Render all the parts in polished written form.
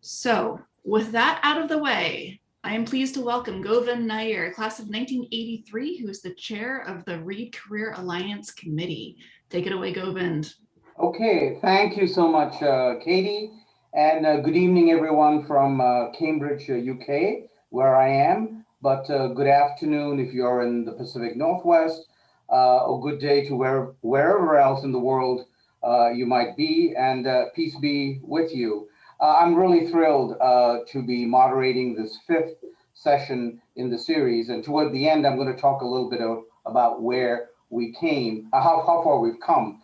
So with that out of the way, I am pleased to welcome Govind Nair, class of 1983, who is the chair of the Reed Career Alliance Committee. Take it away, Govind. Okay, thank you so much, Katie. And good evening, everyone from Cambridge, UK, where I am. But good afternoon if you're in the Pacific Northwest, or good day to wherever else in the world you might be, and peace be with you. I'm really thrilled to be moderating this fifth session in the series. And toward the end, I'm going to talk a little bit about where we came, how far we've come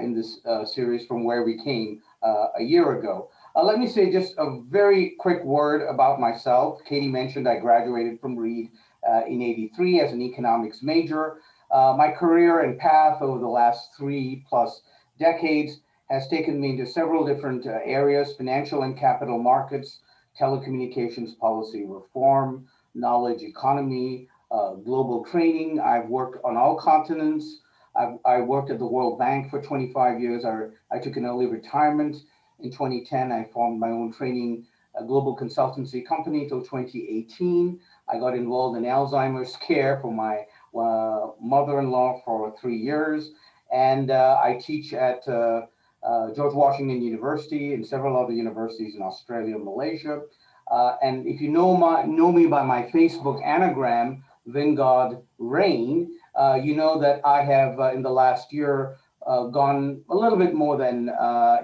in this series from where we came a year ago. Let me say just a very quick word about myself. Katie mentioned I graduated from Reed in '83 as an economics major. My career and path over the last 3+ decades has taken me into several different areas: financial and capital markets, telecommunications policy reform, knowledge economy, global training. I've worked on all continents. I worked at the World Bank for 25 years. I took an early retirement in 2010. I formed my own training global consultancy company till 2018. I got involved in Alzheimer's care for my mother-in-law for 3 years. And I teach at George Washington University and several other universities in Australia and Malaysia. And if you know me by my Facebook anagram, Vingod Rain, you know that I have in the last year gone a little bit more than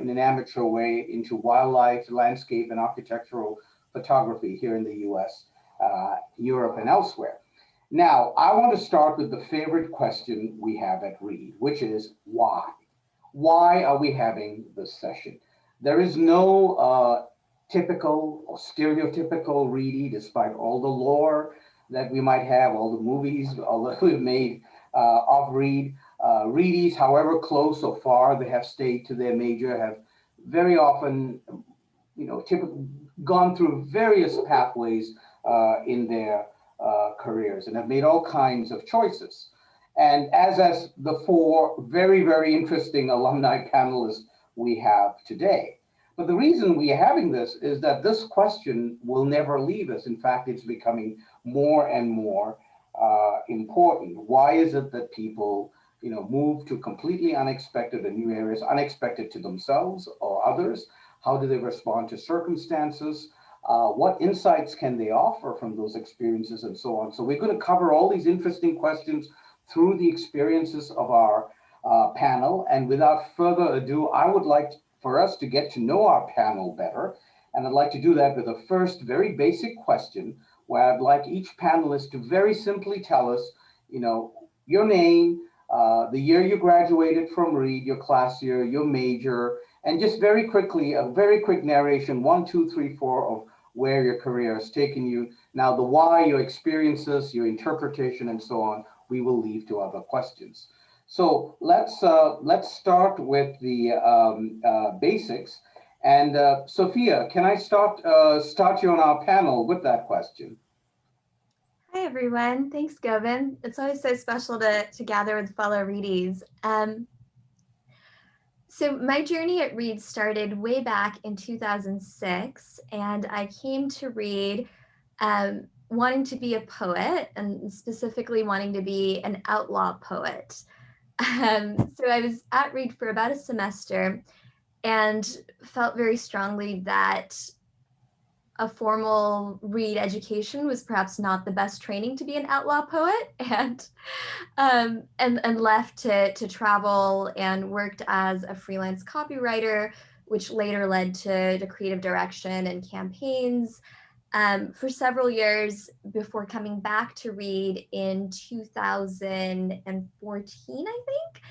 in an amateur way into wildlife, landscape, and architectural photography here in the US, Europe, and elsewhere. Now, I want to start with the favorite question we have at Reed, which is why? Why are we having this session? There is no typical or stereotypical Reedy, despite all the lore that we might have, all the movies, all that we've made of Reed. Reedies, however close or far they have stayed to their major, have very often, gone through various pathways in their careers and have made all kinds of choices. And as the four very, very interesting alumni panelists we have today. But the reason we are having this is that this question will never leave us. In fact, it's becoming more and more important. Why is it that people, move to completely unexpected and new areas, unexpected to themselves or others? How do they respond to circumstances? What insights can they offer from those experiences and so on? So we're going to cover all these interesting questions through the experiences of our panel. And without further ado, I would like for us to get to know our panel better. And I'd like to do that with a first very basic question, where I'd like each panelist to very simply tell us, your name, the year you graduated from Reed, your class year, your major, and just very quickly, a very quick narration, 1, 2, 3, 4 of where your career has taken you. Now, the why, your experiences, your interpretation, and so on, we will leave to other questions. So let's start with the basics. And Sophia, can I start you on our panel with that question? Hi, everyone. Thanks, Govind. It's always so special to gather with fellow Reedies. So my journey at Reed started way back in 2006, and I came to Reed wanting to be a poet, and specifically wanting to be an outlaw poet. So I was at Reed for about a semester and felt very strongly that a formal Reed education was perhaps not the best training to be an outlaw poet, and left to travel and worked as a freelance copywriter, which later led to creative direction and campaigns for several years before coming back to Reed in 2014, I think.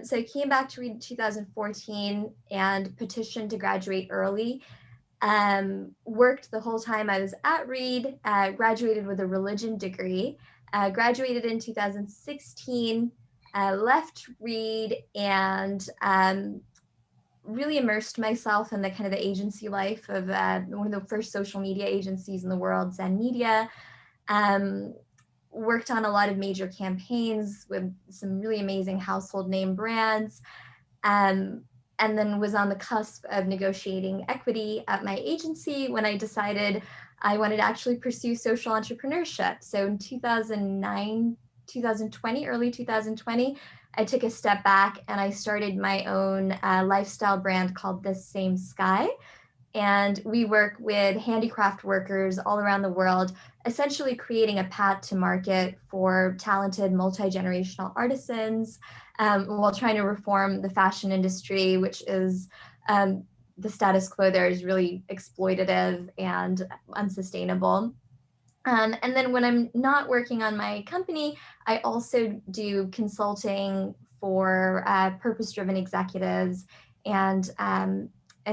So I came back to Reed in 2014 and petitioned to graduate early. Worked the whole time I was at Reed, graduated with a religion degree, graduated in 2016, left Reed, and really immersed myself in the kind of the agency life of one of the first social media agencies in the world, Zen Media. Worked on a lot of major campaigns with some really amazing household name brands. and then was on the cusp of negotiating equity at my agency when I decided I wanted to actually pursue social entrepreneurship. So in 2009, 2020, early 2020, I took a step back and I started my own lifestyle brand called This Same Sky. And we work with handicraft workers all around the world, essentially creating a path to market for talented multi-generational artisans, while trying to reform the fashion industry, which is the status quo there is really exploitative and unsustainable. And then when I'm not working on my company, I also do consulting for purpose-driven executives and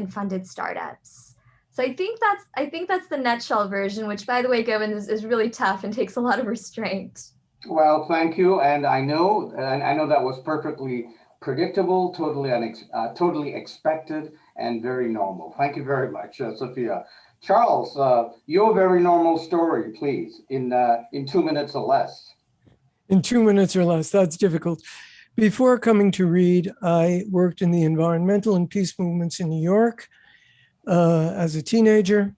funded startups. So I think that's the nutshell version, which, by the way, Govind, is really tough and takes a lot of restraint. Well, thank you, and I know that was perfectly predictable, totally expected, and very normal. Thank you very much, Sophia. Charles, your very normal story, please, in 2 minutes or less. In 2 minutes or less, that's difficult. Before coming to Reed, I worked in the environmental and peace movements in New York as a teenager.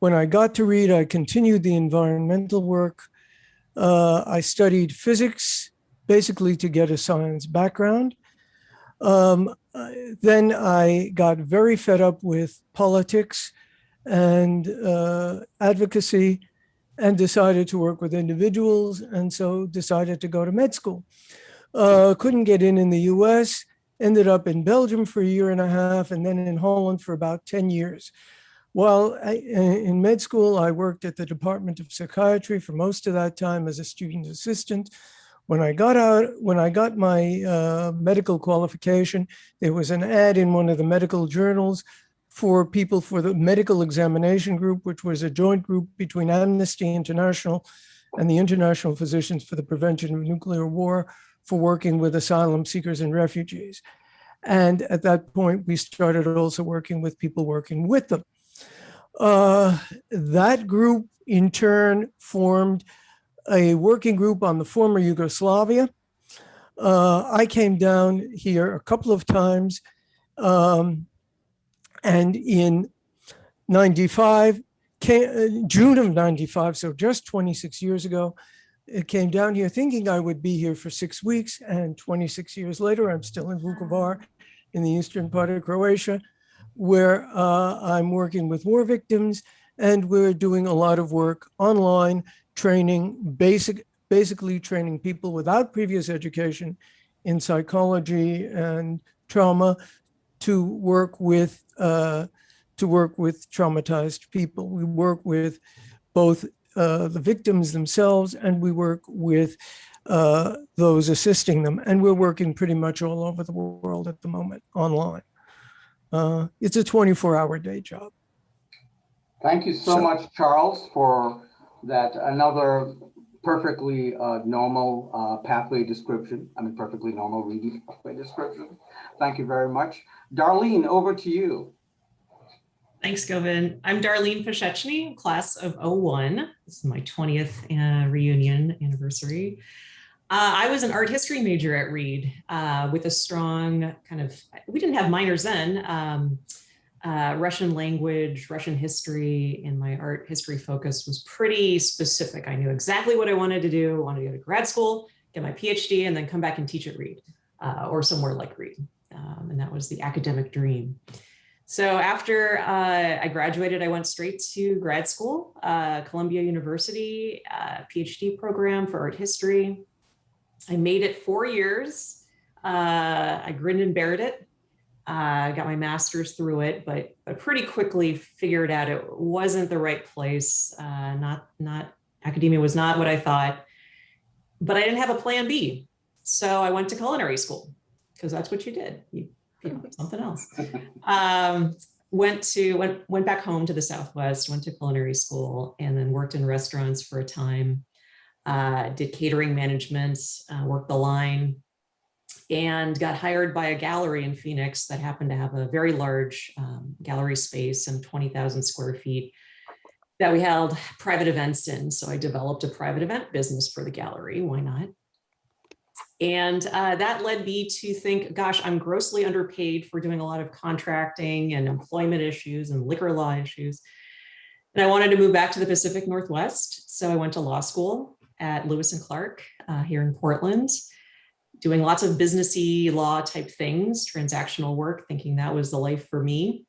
When I got to Reed, I continued the environmental work. I studied physics, basically to get a science background. Then I got very fed up with politics and advocacy and decided to work with individuals, and so decided to go to med school. Couldn't get in the US, ended up in Belgium for 1.5 years, and then in Holland for about 10 years. While in med school, I worked at the Department of Psychiatry for most of that time as a student assistant. When I got out, when I got my medical qualification, there was an ad in one of the medical journals for people for the medical examination group, which was a joint group between Amnesty International and the International Physicians for the Prevention of Nuclear War, for working with asylum seekers and refugees. And at that point, we started also working with people working with them. That group in turn formed a working group on the former Yugoslavia. I came down here a couple of times, and in 95, June of 95, so just 26 years ago, it came down here thinking I would be here for 6 weeks, and 26 years later, I'm still in Vukovar in the eastern part of Croatia, where I'm working with war victims, and we're doing a lot of work online, training, basically training people without previous education in psychology and trauma to work with traumatized people. We work with both the victims themselves, and we work with those assisting them. And we're working pretty much all over the world at the moment online. It's a 24-hour day job. Thank you so much, Charles, for that. Another perfectly normal pathway description. I mean, perfectly normal reading pathway description. Thank you very much. Darlene, over to you. Thanks, Govind. I'm Darlene Pashechny, class of 01. This is my 20th reunion anniversary. I was an art history major at Reed with a strong kind of, we didn't have minors then, Russian language, Russian history, and my art history focus was pretty specific. I knew exactly what I wanted to do. I wanted to go to grad school, get my PhD, and then come back and teach at Reed or somewhere like Reed. And that was the academic dream. So after I graduated, I went straight to grad school, Columbia University, PhD program for art history. I made it 4 years. I grinned and bared it. Got my master's through it, but pretty quickly figured out it wasn't the right place. Academia was not what I thought, but I didn't have a plan B. So I went to culinary school because that's what you did. You something else. Went back home to the Southwest, went to culinary school, and then worked in restaurants for a time. Did catering management, worked the line, and got hired by a gallery in Phoenix that happened to have a very large gallery space and 20,000 square feet that we held private events in. So I developed a private event business for the gallery. Why not? And that led me to think, gosh, I'm grossly underpaid for doing a lot of contracting and employment issues and liquor law issues. And I wanted to move back to the Pacific Northwest. So I went to law school at Lewis and Clark here in Portland, doing lots of businessy law type things, transactional work, thinking that was the life for me.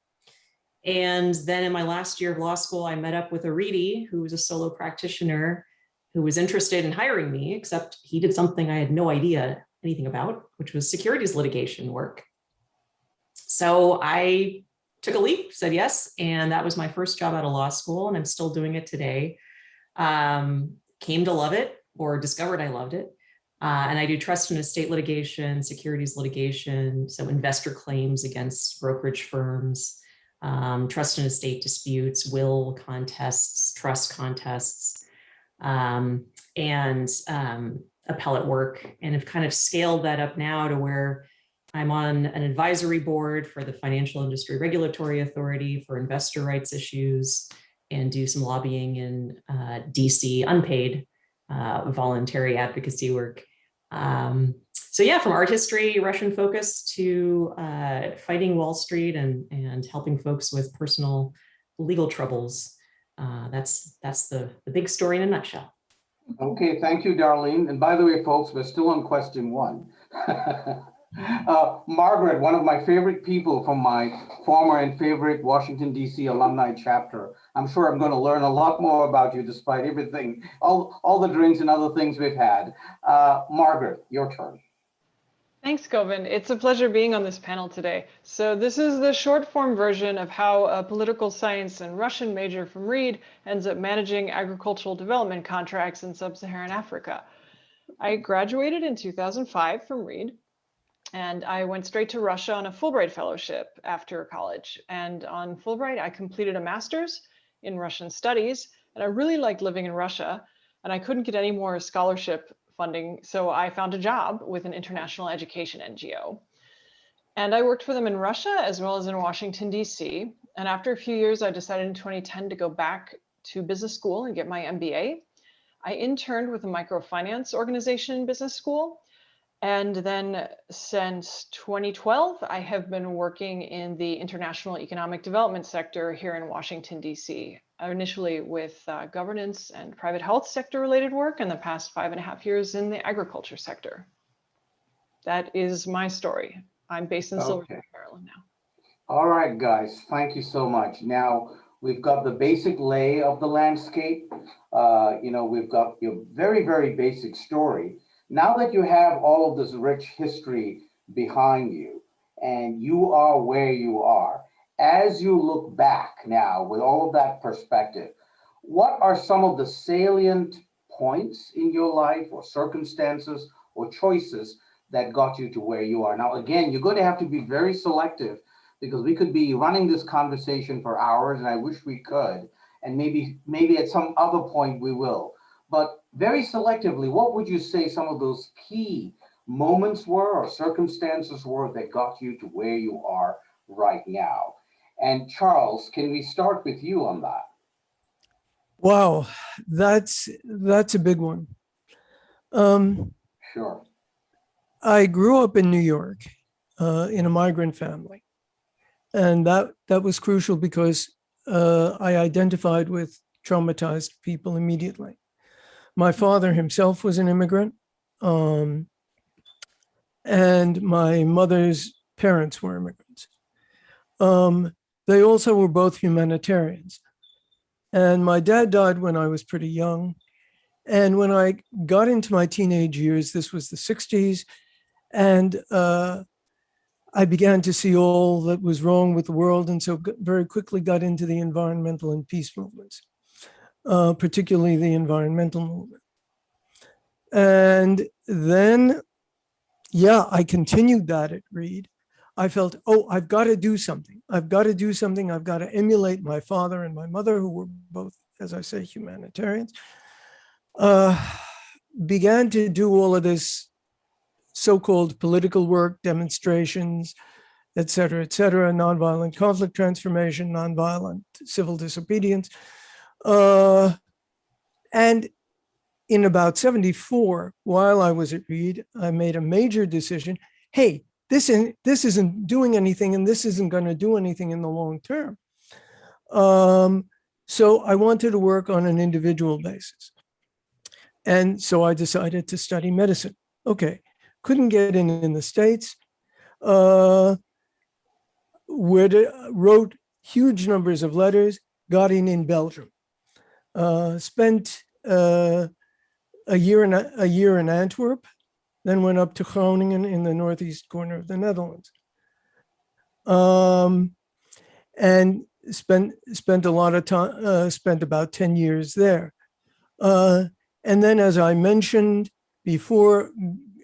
And then in my last year of law school, I met up with a Reedy who was a solo practitioner who was interested in hiring me, except he did something I had no idea anything about, which was securities litigation work. So I took a leap, said yes, and that was my first job out of law school, and I'm still doing it today. Came to love it, or discovered I loved it. And I do trust and estate litigation, securities litigation, so investor claims against brokerage firms, trust and estate disputes, will contests, trust contests, and appellate work, and have kind of scaled that up now to where I'm on an advisory board for the Financial Industry Regulatory Authority for investor rights issues, and do some lobbying in DC, unpaid voluntary advocacy work. So yeah, from art history, Russian focus, to fighting Wall Street and helping folks with personal legal troubles. That's the big story in a nutshell. Okay, thank you, Darlene. And by the way, folks, we're still on question one. Margaret, one of my favorite people from my former and favorite Washington, D.C. alumni chapter. I'm sure I'm going to learn a lot more about you despite everything, all the drinks and other things we've had. Margaret, your turn. Thanks, Govind. It's a pleasure being on this panel today. So this is the short form version of how a political science and Russian major from Reed ends up managing agricultural development contracts in sub-Saharan Africa. I graduated in 2005 from Reed, and I went straight to Russia on a Fulbright fellowship after college. And on Fulbright, I completed a master's in Russian studies, and I really liked living in Russia, and I couldn't get any more scholarship funding, so I found a job with an international education NGO. And I worked for them in Russia as well as in Washington, D.C. And after a few years, I decided in 2010 to go back to business school and get my MBA. I interned with a microfinance organization in business school. And then since 2012, I have been working in the international economic development sector here in Washington, D.C., initially with governance and private health sector related work, and the past 5.5 years in the agriculture sector. That is my story. I'm based in Silverton, Maryland now. All right, guys, thank you so much. Now, we've got the basic lay of the landscape. We've got your very, very basic story. Now that you have all of this rich history behind you and you are where you are, as you look back now with all of that perspective, what are some of the salient points in your life or circumstances or choices that got you to where you are? Now, again, you're going to have to be very selective because we could be running this conversation for hours, and I wish we could, and maybe at some other point we will. But very selectively, what would you say some of those key moments were or circumstances were that got you to where you are right now? And Charles, can we start with you on that? Wow, that's a big one. Sure. I grew up in New York in a migrant family. And that was crucial because I identified with traumatized people immediately. My father himself was an immigrant, and my mother's parents were immigrants. They also were both humanitarians. And my dad died when I was pretty young. And when I got into my teenage years, this was the 60s, and I began to see all that was wrong with the world, and so very quickly got into the environmental and peace movements, particularly the environmental movement. And then, I continued that at Reed. I felt, I've got to do something. I've got to do something. I've got to emulate my father and my mother, who were both, as I say, humanitarians. Began to do all of this so-called political work, demonstrations, et cetera, nonviolent conflict transformation, nonviolent civil disobedience. And in about 74, while I was at Reed, I made a major decision. Hey, this isn't doing anything, and this isn't going to do anything in the long term. So I wanted to work on an individual basis. And so I decided to study medicine. Okay, couldn't get in the States. Wrote huge numbers of letters, got in Belgium. Spent a year in Antwerp, then went up to Groningen in the northeast corner of the Netherlands. And spent a lot of time, spent about 10 years there. And then, as I mentioned before,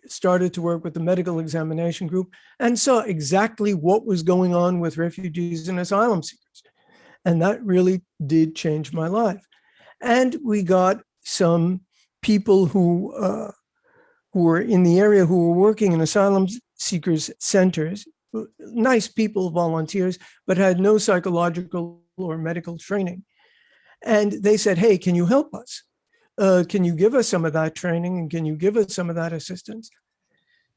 started to work with the medical examination group and saw exactly what was going on with refugees and asylum seekers. And that really did change my life. And we got some people who were in the area who were working in asylum seekers centers, nice people, volunteers, but had no psychological or medical training. And they said, hey, can you help us? Can you give us some of that training, and can you give us some of that assistance?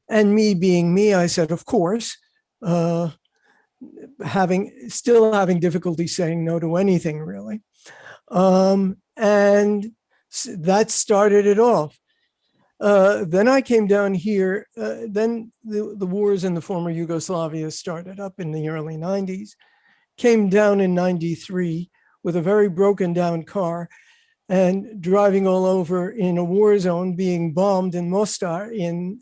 And me being me, I said, of course, still having difficulty saying no to anything, really. And that started it off. Then I came down here. Then the wars in the former Yugoslavia started up in the early 90s. Came down in 93 with a very broken down car and driving all over in a war zone, being bombed in Mostar in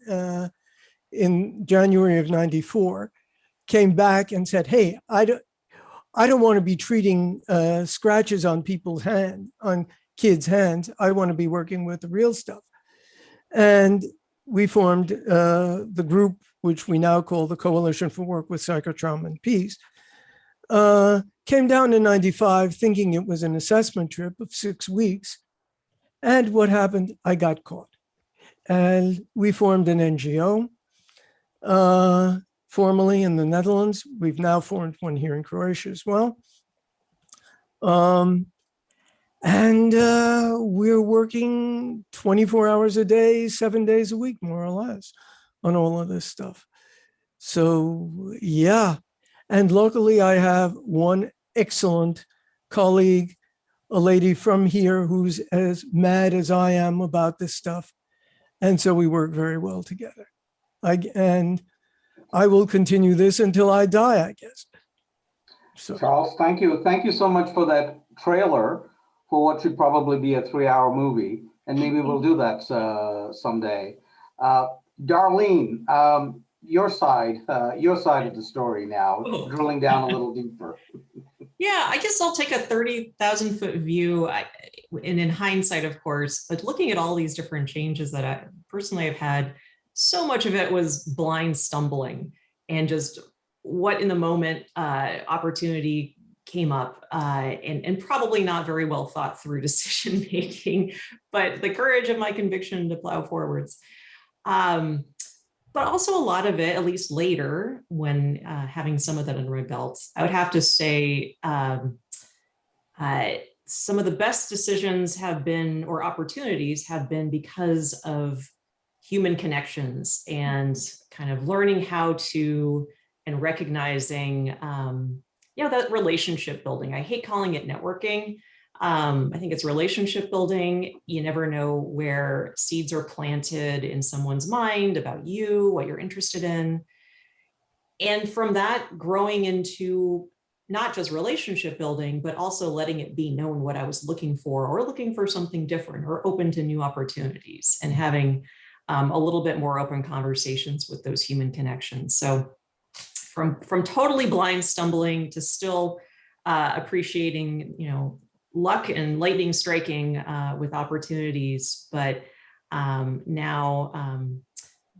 January of 94. Came back and said, hey, I don't want to be treating scratches on people's hands, on kids' hands. I want to be working with the real stuff. And we formed the group, which we now call the Coalition for Work with Psychotrauma and Peace. Came down in 95 thinking it was an assessment trip of 6 weeks. And what happened? I got caught. And we formed an NGO, formally in the Netherlands. We've now formed one here in Croatia as well. And we're working 24 hours a day, 7 days a week, more or less, on all of this stuff. So, yeah. And luckily, I have one excellent colleague, a lady from here who's as mad as I am about this stuff. And so we work very well together. And I will continue this until I die, I guess. So. Charles, thank you. Thank you so much for that trailer for what should probably be a 3-hour movie. And maybe we'll do that someday. Darlene, your side of the story now, drilling down a little deeper. Yeah, I guess I'll take a 30,000 foot view. And in hindsight, of course, but looking at all these different changes that I personally have had, so much of it was blind stumbling and just what in the moment opportunity came up and probably not very well thought through decision making, but the courage of my conviction to plow forwards. But also a lot of it, at least later, when having some of that under my belt, I would have to say some of the best decisions have been, or opportunities have been, because of human connections and kind of learning how to and recognizing, that relationship building. I hate calling it networking. I think it's relationship building. You never know where seeds are planted in someone's mind about you, what you're interested in. And from that, growing into not just relationship building, but also letting it be known what I was looking for, or looking for something different, or open to new opportunities, and having a little bit more open conversations with those human connections. So from totally blind stumbling to still appreciating, luck and lightning striking with opportunities, but now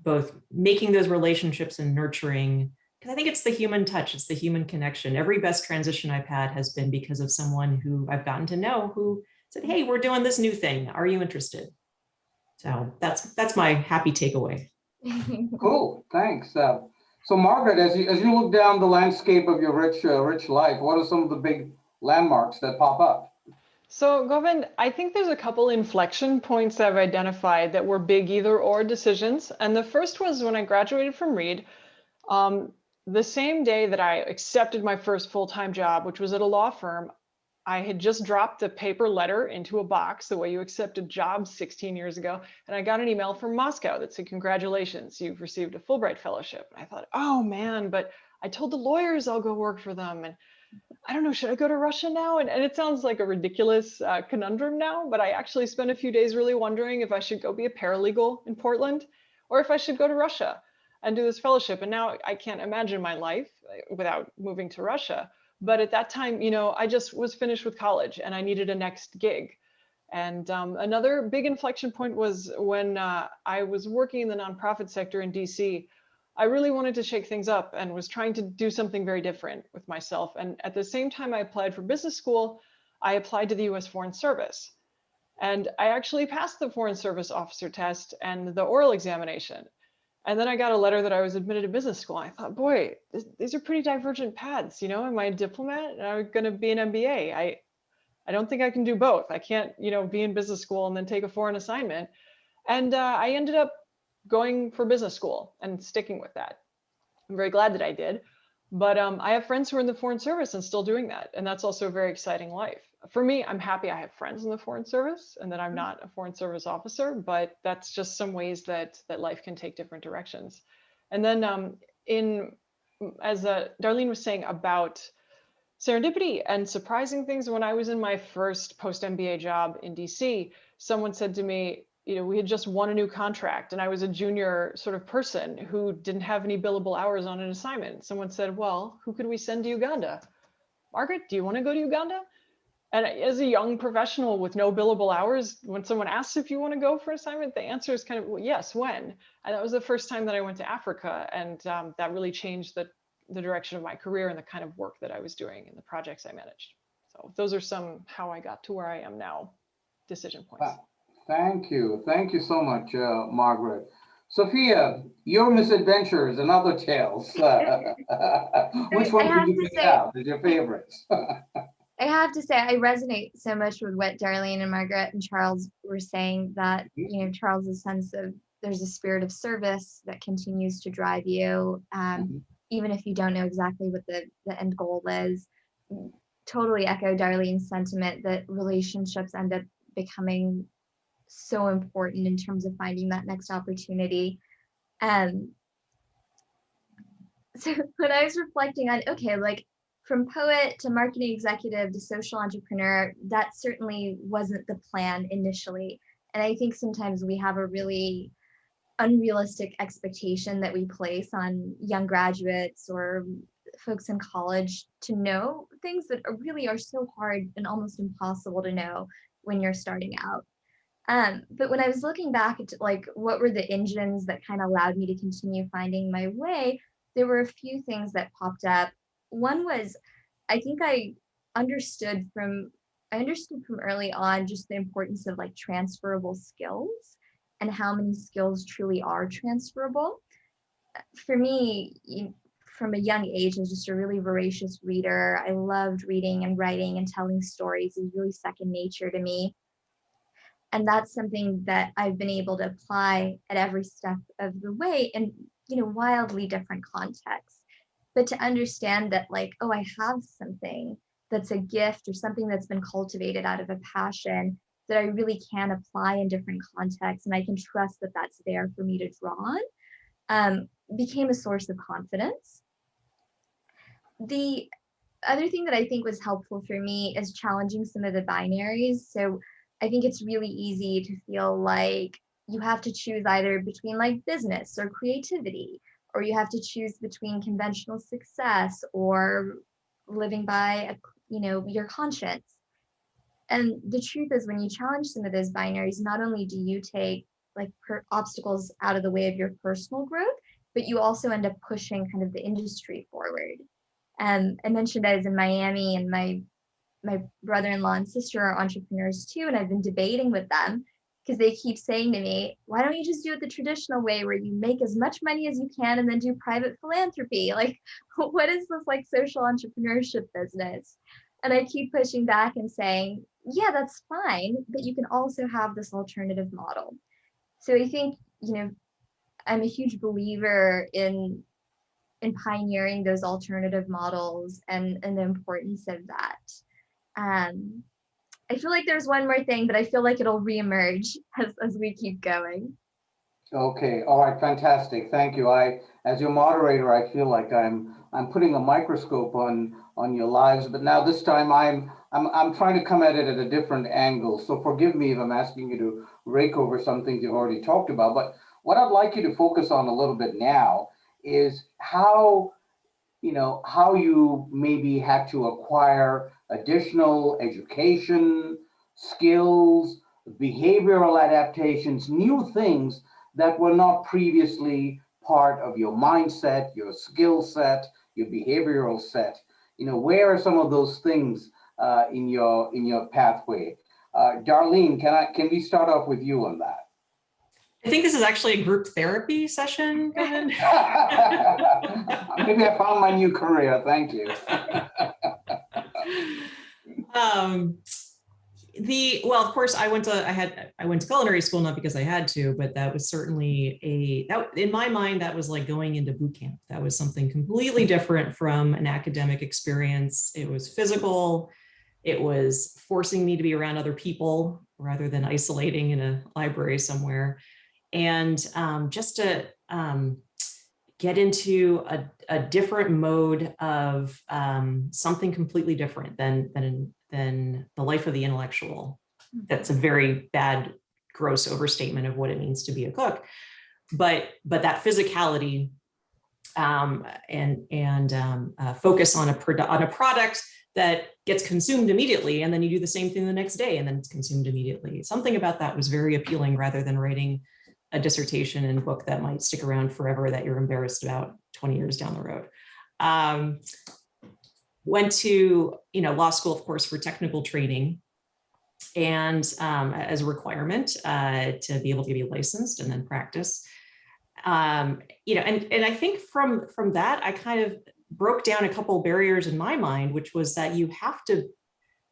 both making those relationships and nurturing, because I think it's the human touch, it's the human connection. Every best transition I've had has been because of someone who I've gotten to know, who said, hey, we're doing this new thing. Are you interested? So that's my happy takeaway. Cool, thanks. So Margaret, as you look down the landscape of your rich life, what are some of the big landmarks that pop up? So Govind, I think there's a couple inflection points that I've identified that were big either or decisions. And the first was when I graduated from Reed, the same day that I accepted my first full-time job, which was at a law firm. I had just dropped a paper letter into a box the way you accepted jobs 16 years ago. And I got an email from Moscow that said, congratulations, you've received a Fulbright fellowship. And I thought, oh man, but I told the lawyers I'll go work for them. And I don't know, should I go to Russia now? And it sounds like a ridiculous conundrum now, but I actually spent a few days really wondering if I should go be a paralegal in Portland or if I should go to Russia and do this fellowship. And now I can't imagine my life without moving to Russia. But at that time, you know, I just was finished with college and I needed a next gig. And another big inflection point was when I was working in the nonprofit sector in DC. I really wanted to shake things up and was trying to do something very different with myself. And at the same time I applied for business school, I applied to the US Foreign Service. And I actually passed the Foreign Service officer test and the oral examination. And then I got a letter that I was admitted to business school. I thought, boy, these are pretty divergent paths. You know, am I a diplomat? And I'm going to be an MBA. I don't think I can do both. I can't, you know, be in business school and then take a foreign assignment. And I ended up going for business school and sticking with that. I'm very glad that I did. But I have friends who are in the Foreign Service and still doing that. And that's also a very exciting life. For me, I'm happy I have friends in the Foreign Service and that I'm not a Foreign Service officer, but that's just some ways that life can take different directions. And then as Darlene was saying about serendipity and surprising things, when I was in my first post-MBA job in DC, someone said to me, you know, we had just won a new contract and I was a junior sort of person who didn't have any billable hours on an assignment. Someone said, well, who could we send to Uganda? Margaret, do you want to go to Uganda? And as a young professional with no billable hours, when someone asks if you want to go for an assignment, the answer is kind of, well, yes, when? And that was the first time that I went to Africa. And that really changed the direction of my career and the kind of work that I was doing and the projects I managed. So those are some how I got to where I am now decision points. Thank you. Thank you so much, Margaret. Sophia, your misadventures and other tales. Which one did you pick out as your favorites? I have to say, I resonate so much with what Darlene and Margaret and Charles were saying, that, you know, Charles's sense of there's a spirit of service that continues to drive you, even if you don't know exactly what the end goal is. Totally echo Darlene's sentiment that relationships end up becoming so important in terms of finding that next opportunity. So when I was reflecting on, okay, like from poet to marketing executive to social entrepreneur, that certainly wasn't the plan initially. And I think sometimes we have a really unrealistic expectation that we place on young graduates or folks in college to know things that really are so hard and almost impossible to know when you're starting out. But when I was looking back at like what were the engines that kind of allowed me to continue finding my way, there were a few things that popped up. One was, I think I understood from early on just the importance of like transferable skills and how many skills truly are transferable. For me, from a young age, I was just a really voracious reader. I loved reading and writing and telling stories. It was really second nature to me. And that's something that I've been able to apply at every step of the way in, you know, wildly different contexts. But to understand that like, oh, I have something that's a gift or something that's been cultivated out of a passion that I really can apply in different contexts, and I can trust that that's there for me to draw on, became a source of confidence. The other thing that I think was helpful for me is challenging some of the binaries. So I think it's really easy to feel like you have to choose either between like business or creativity, or you have to choose between conventional success or living by, you know, your conscience. And the truth is, when you challenge some of those binaries, not only do you take like obstacles out of the way of your personal growth, but you also end up pushing kind of the industry forward. I mentioned I was in Miami, and my brother-in-law and sister are entrepreneurs too, and I've been debating with them because they keep saying to me, why don't you just do it the traditional way where you make as much money as you can and then do private philanthropy? Like, what is this like social entrepreneurship business? And I keep pushing back and saying, yeah, that's fine, but you can also have this alternative model. So I think, I'm a huge believer in pioneering those alternative models and the importance of that. Um, I feel like there's one more thing, but I feel like it'll reemerge as we keep going. Okay, all right, fantastic. Thank you. As your moderator, I feel like I'm putting a microscope on your lives, but now this time I'm trying to come at it at a different angle. So forgive me if I'm asking you to rake over some things you've already talked about. But what I'd like you to focus on a little bit now is how you maybe had to acquire additional education, skills, behavioral adaptations, new things that were not previously part of your mindset, your skill set, your behavioral set. Where are some of those things in your pathway? Darlene, can we start off with you on that? I think this is actually a group therapy session, Govind. Maybe I found my new career. Thank you. Well, of course, I went to culinary school, not because I had to, but that was certainly in my mind, that was like going into boot camp. That was something completely different from an academic experience. It was physical. It was forcing me to be around other people rather than isolating in a library somewhere. And just to get into a different mode of something completely different than the life of the intellectual. That's a very bad, gross overstatement of what it means to be a cook. But that physicality and focus on a product that gets consumed immediately, and then you do the same thing the next day, and then it's consumed immediately. Something about that was very appealing, rather than writing a dissertation and book that might stick around forever that you're embarrassed about 20 years down the road. Went to law school, of course, for technical training, and as a requirement to be able to be licensed and then practice. And I think from that, I kind of broke down a couple of barriers in my mind, which was that you have to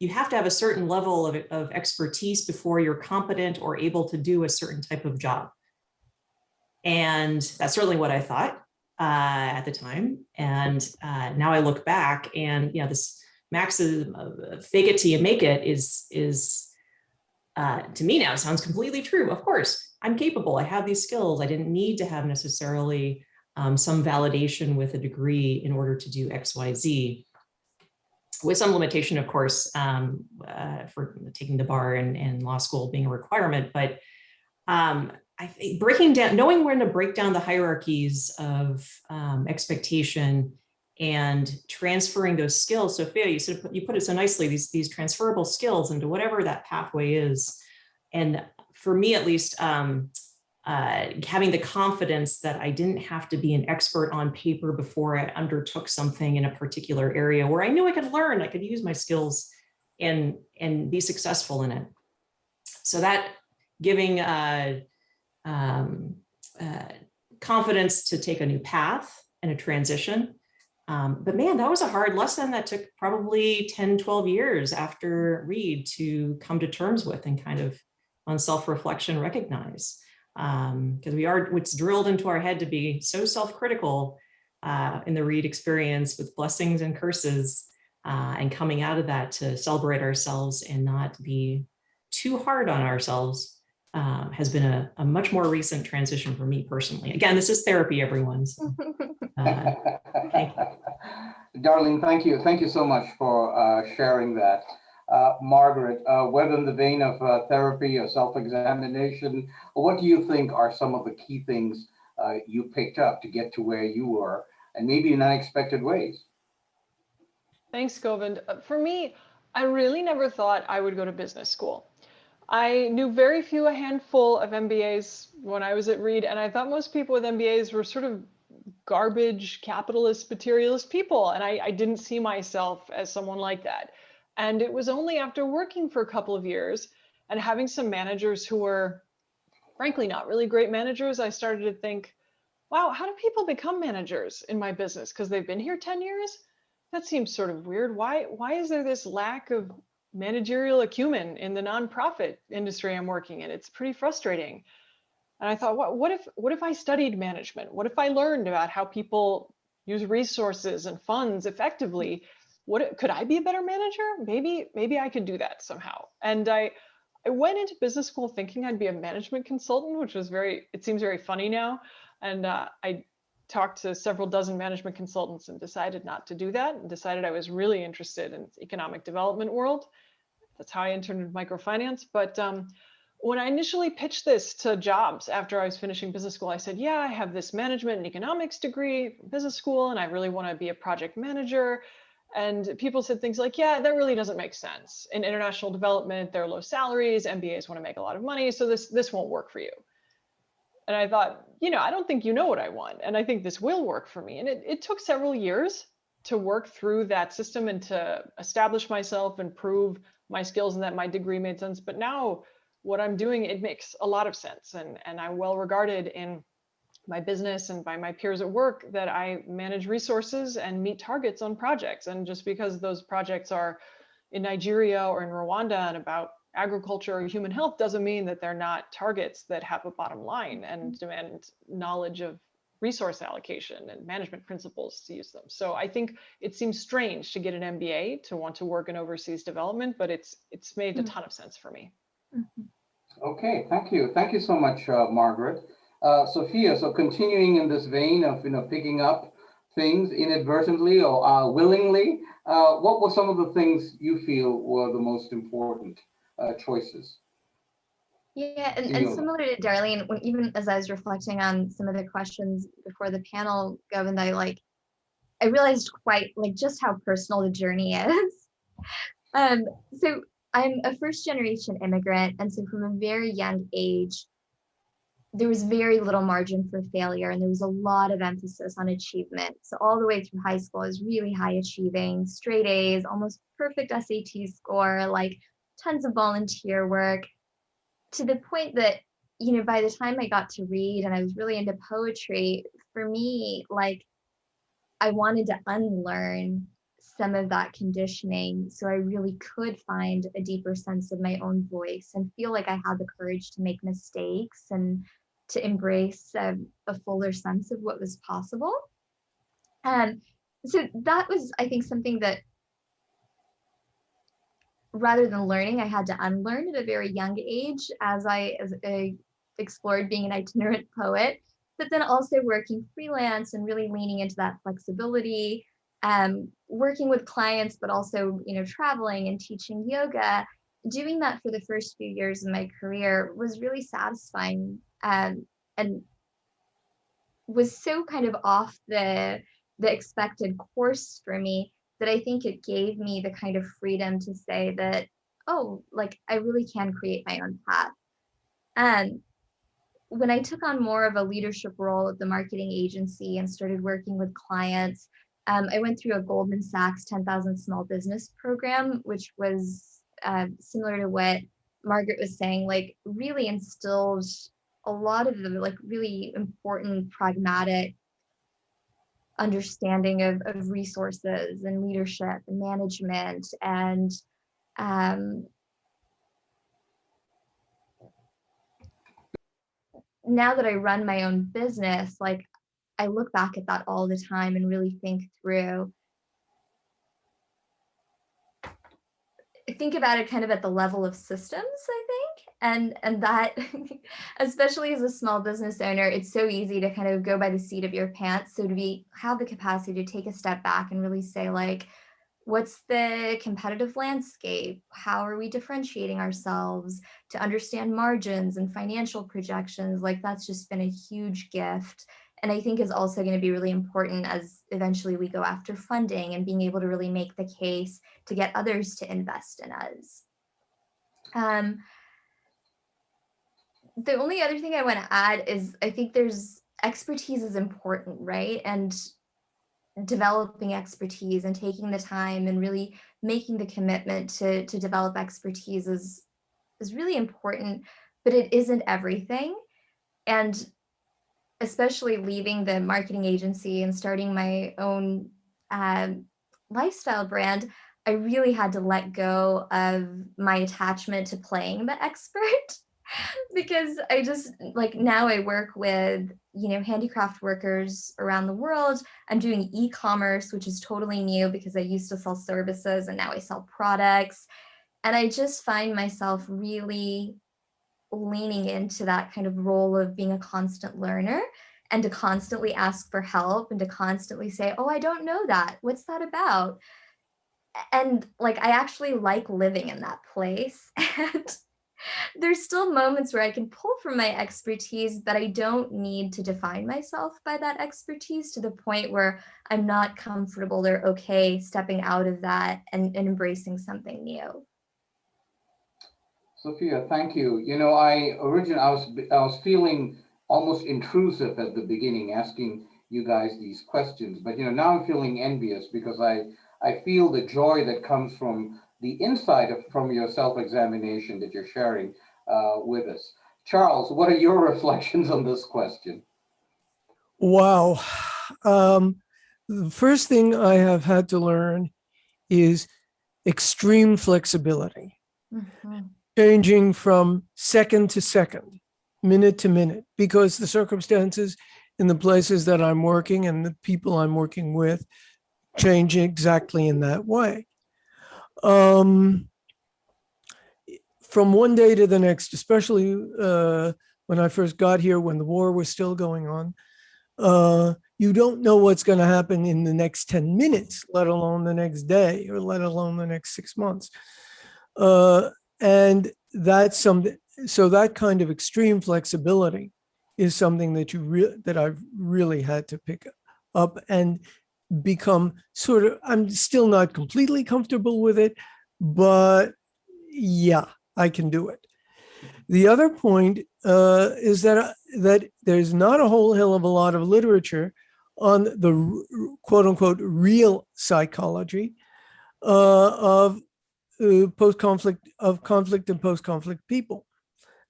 have a certain level of expertise before you're competent or able to do a certain type of job. And that's certainly what I thought at the time. And now I look back, and this maxim of fake it till you make it is to me now sounds completely true. Of course, I'm capable. I have these skills. I didn't need to have necessarily some validation with a degree in order to do X, Y, Z. With some limitation, of course, for taking the bar and law school being a requirement, but I think knowing when to break down the hierarchies of expectation and transferring those skills. Sophia, you put it so nicely, these transferable skills into whatever that pathway is. And for me, at least, having the confidence that I didn't have to be an expert on paper before I undertook something in a particular area where I knew I could learn, I could use my skills and be successful in it. So that giving confidence to take a new path and a transition. But man, that was a hard lesson that took probably 10, 12 years after Reed to come to terms with and kind of on self-reflection recognize. Because it's drilled into our head to be so self-critical in the Reed experience, with blessings and curses, and coming out of that to celebrate ourselves and not be too hard on ourselves. Has been a much more recent transition for me personally. Again, this is therapy, everyone. So, thank you. Darlene, thank you. Thank you so much for sharing that. Margaret, whether in the vein of therapy or self-examination, what do you think are some of the key things you picked up to get to where you were, and maybe in unexpected ways? Thanks, Govind. For me, I really never thought I would go to business school. I knew a handful of MBAs when I was at Reed, and I thought most people with MBAs were sort of garbage, capitalist, materialist people, and I didn't see myself as someone like that. And it was only after working for a couple of years and having some managers who were, frankly, not really great managers, I started to think, wow, how do people become managers in my business? Because they've been here 10 years? That seems sort of weird. Why is there this lack of managerial acumen in the nonprofit industry I'm working in. It's pretty frustrating. And I thought, what if I studied management? What if I learned about how people use resources and funds effectively? Could I be a better manager? Maybe I could do that somehow. And I went into business school thinking I'd be a management consultant, which was it seems very funny now. And I talked to several dozen management consultants and decided not to do that, and decided I was really interested in the economic development world. That's how I interned in microfinance. But when I initially pitched this to jobs after I was finishing business school, I said, yeah, I have this management and economics degree from business school, and I really want to be a project manager. And people said things like, yeah, that really doesn't make sense. In international development, there are low salaries, MBAs want to make a lot of money, so this won't work for you. And I thought, I don't think you know what I want, and I think this will work for me. And it took several years to work through that system and to establish myself and prove my skills and that my degree made sense. But now what I'm doing, it makes a lot of sense. And I'm well regarded in my business and by my peers at work that I manage resources and meet targets on projects. And just because those projects are in Nigeria or in Rwanda and about agriculture or human health doesn't mean that they're not targets that have a bottom line and demand knowledge of resource allocation and management principles to use them. So I think it seems strange to get an MBA to want to work in overseas development, but it's made a ton of sense for me. Okay, thank you. Thank you so much, Margaret. Sophia, so continuing in this vein of picking up things inadvertently or willingly, what were some of the things you feel were the most important choices? Yeah, and similar to Darlene, even as I was reflecting on some of the questions before the panel, Govind, I realized quite just how personal the journey is. So I'm a first generation immigrant, and so from a very young age, there was very little margin for failure, and there was a lot of emphasis on achievement. So all the way through high school, I was really high achieving, straight A's, almost perfect SAT score, tons of volunteer work, to the point that, by the time I got to read and I was really into poetry, for me, I wanted to unlearn some of that conditioning so I really could find a deeper sense of my own voice and feel like I had the courage to make mistakes and to embrace a fuller sense of what was possible. So that was, I think, something that rather than learning, I had to unlearn at a very young age as I explored being an itinerant poet, but then also working freelance and really leaning into that flexibility, working with clients, but also, traveling and teaching yoga. Doing that for the first few years of my career was really satisfying, and was so kind of off the expected course for me that I think it gave me the kind of freedom to say that, I really can create my own path. And when I took on more of a leadership role at the marketing agency and started working with clients, I went through a Goldman Sachs 10,000 Small Business program, which was similar to what Margaret was saying, really instilled a lot of the really important pragmatic understanding of resources and leadership and management. And now that I run my own business, I look back at that all the time and really think about it kind of at the level of systems, I think. And that, especially as a small business owner, it's so easy to kind of go by the seat of your pants. So to have the capacity to take a step back and really say, what's the competitive landscape? How are we differentiating ourselves? To understand margins and financial projections, that's just been a huge gift. And I think is also going to be really important as eventually we go after funding and being able to really make the case to get others to invest in us. The only other thing I want to add is I think there's expertise is important, right? And developing expertise and taking the time and really making the commitment to develop expertise is really important, but it isn't everything. And especially leaving the marketing agency and starting my own lifestyle brand, I really had to let go of my attachment to playing the expert because I just like now I work with, handicraft workers around the world. I'm doing e-commerce, which is totally new because I used to sell services and now I sell products. And I just find myself really leaning into that kind of role of being a constant learner and to constantly ask for help and to constantly say, oh, I don't know that. What's that about? And like, I actually like living in that place. And there's still moments where I can pull from my expertise, but I don't need to define myself by that expertise to the point where I'm not comfortable or okay stepping out of that and embracing something new. Sophia, thank you. I was feeling almost intrusive at the beginning, asking you guys these questions, but now I'm feeling envious because I feel the joy that comes from the insight from your self-examination that you're sharing with us. Charles, what are your reflections on this question? Wow. The first thing I have had to learn is extreme flexibility, changing from second to second, minute to minute, because the circumstances in the places that I'm working and the people I'm working with change exactly in that way. From one day to the next, especially when I first got here, when the war was still going on, you don't know what's going to happen in the next 10 minutes, let alone the next day, or let alone the next 6 months. And that's something, so that kind of extreme flexibility is something that I've really had to pick up and become sort of, I'm still not completely comfortable with it, but yeah, I can do it. The other point is that there's not a whole hell of a lot of literature on the quote unquote real psychology of conflict and post-conflict people.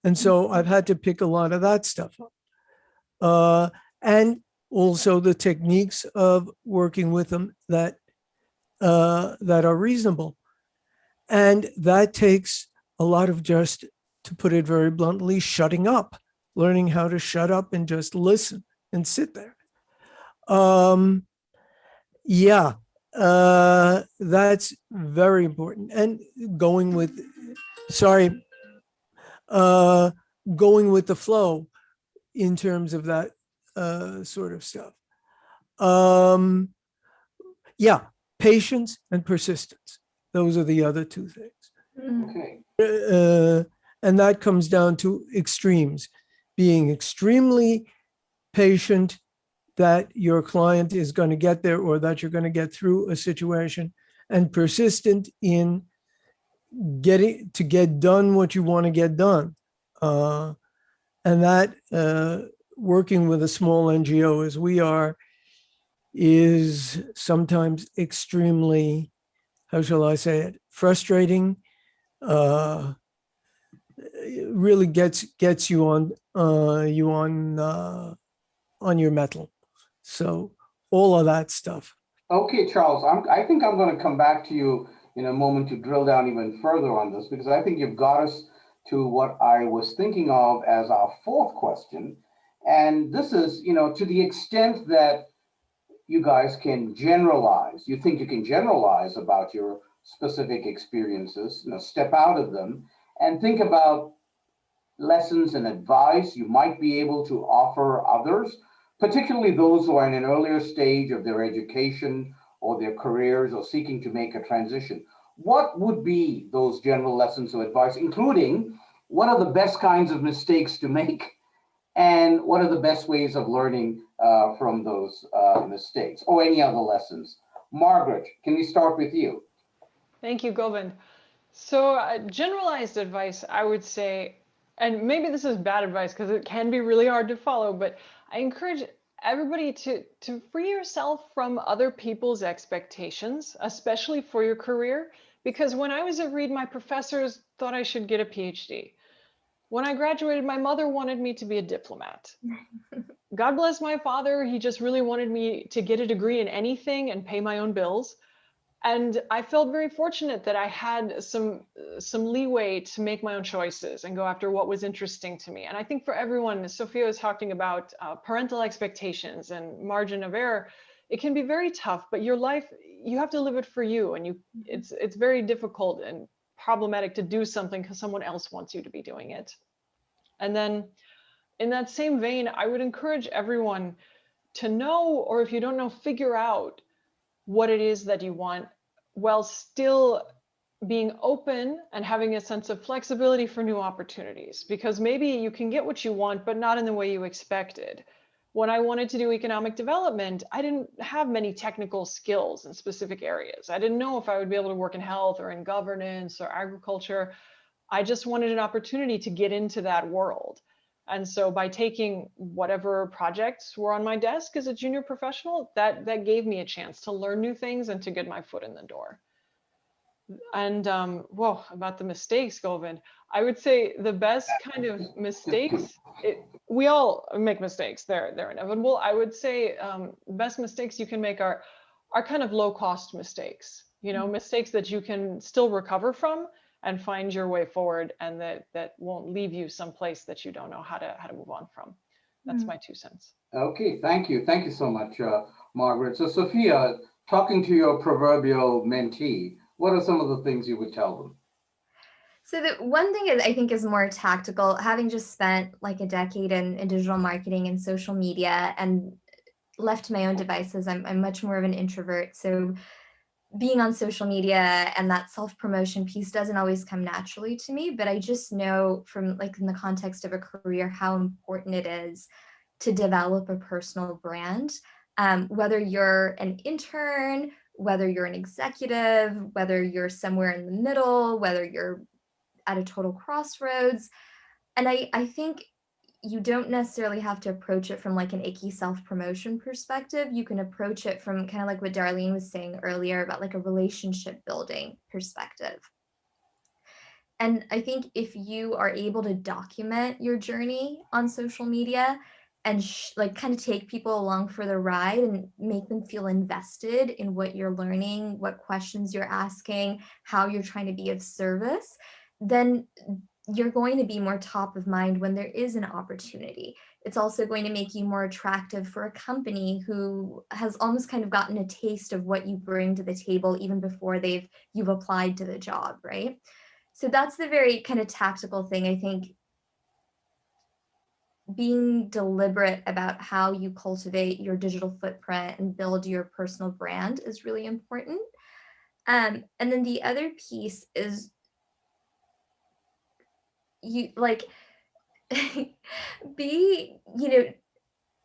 And so I've had to pick a lot of that stuff up. And also the techniques of working with them that are reasonable. And that takes a lot of, just to put it very bluntly, shutting up, learning how to shut up and just listen and sit there. That's very important. And going with the flow in terms of that sort of stuff. Patience and persistence. Those are the other two things. Okay. And that comes down to extremes, being extremely patient that your client is going to get there or that you're going to get through a situation, and persistent in get done what you want to get done. And that working with a small NGO as we are is sometimes extremely, how shall I say it, frustrating. Really gets you on your mettle. So all of that stuff. Okay, Charles, I think I'm going to come back to you in a moment to drill down even further on this, because I think you've got us to what I was thinking of as our fourth question. And this is, to the extent that you guys can generalize, you think you can generalize about your specific experiences, step out of them and think about lessons and advice you might be able to offer others, particularly those who are in an earlier stage of their education or their careers or seeking to make a transition. What would be those general lessons of advice, including what are the best kinds of mistakes to make and what are the best ways of learning from those mistakes, or any other lessons? Margaret, can we start with you? Thank you, Govind. So generalized advice, I would say, and maybe this is bad advice because it can be really hard to follow, but I encourage everybody to free yourself from other people's expectations, especially for your career. Because when I was at Reed, my professors thought I should get a PhD. When I graduated, my mother wanted me to be a diplomat. God bless my father, he just really wanted me to get a degree in anything and pay my own bills. And I felt very fortunate that I had some leeway to make my own choices and go after what was interesting to me. And I think for everyone, Sophia was talking about parental expectations and margin of error. It can be very tough, but your life, you have to live it for you. And it's very difficult and problematic to do something because someone else wants you to be doing it. And then in that same vein, I would encourage everyone to know, or if you don't know, figure out what it is that you want, while still being open and having a sense of flexibility for new opportunities. Because maybe you can get what you want, but not in the way you expected. When I wanted to do economic development, I didn't have many technical skills in specific areas. I didn't know if I would be able to work in health or in governance or agriculture. I just wanted an opportunity to get into that world. And so by taking whatever projects were on my desk as a junior professional, that gave me a chance to learn new things and to get my foot in the door. And whoa, about the mistakes, Govind, I would say the best kind of mistakes, we all make mistakes, they're inevitable. I would say best mistakes you can make are kind of low cost mistakes, mistakes that you can still recover from and find your way forward, and that won't leave you someplace that you don't know how to move on from. That's my 2 cents. Okay, thank you so much, Margaret. So Sophia, talking to your proverbial mentee, what are some of the things you would tell them? So the one thing I think is more tactical, having just spent like a decade in digital marketing and social media and left to my own devices, I'm much more of an introvert. So being on social media and that self-promotion piece doesn't always come naturally to me, but I just know from like in the context of a career, how important it is to develop a personal brand. Whether you're an intern, whether you're an executive, whether you're somewhere in the middle, whether you're at a total crossroads. And I think you don't necessarily have to approach it from like an icky self-promotion perspective. You can approach it from kind of like what Darlene was saying earlier about like a relationship building perspective. And I think if you are able to document your journey on social media and like kind of take people along for the ride and make them feel invested in what you're learning, what questions you're asking, how you're trying to be of service, then you're going to be more top of mind when there is an opportunity. It's also going to make you more attractive for a company who has almost kind of gotten a taste of what you bring to the table even before you've applied to the job, right? So that's the very kind of tactical thing. I think being deliberate about how you cultivate your digital footprint and build your personal brand is really important. And then the other piece is you like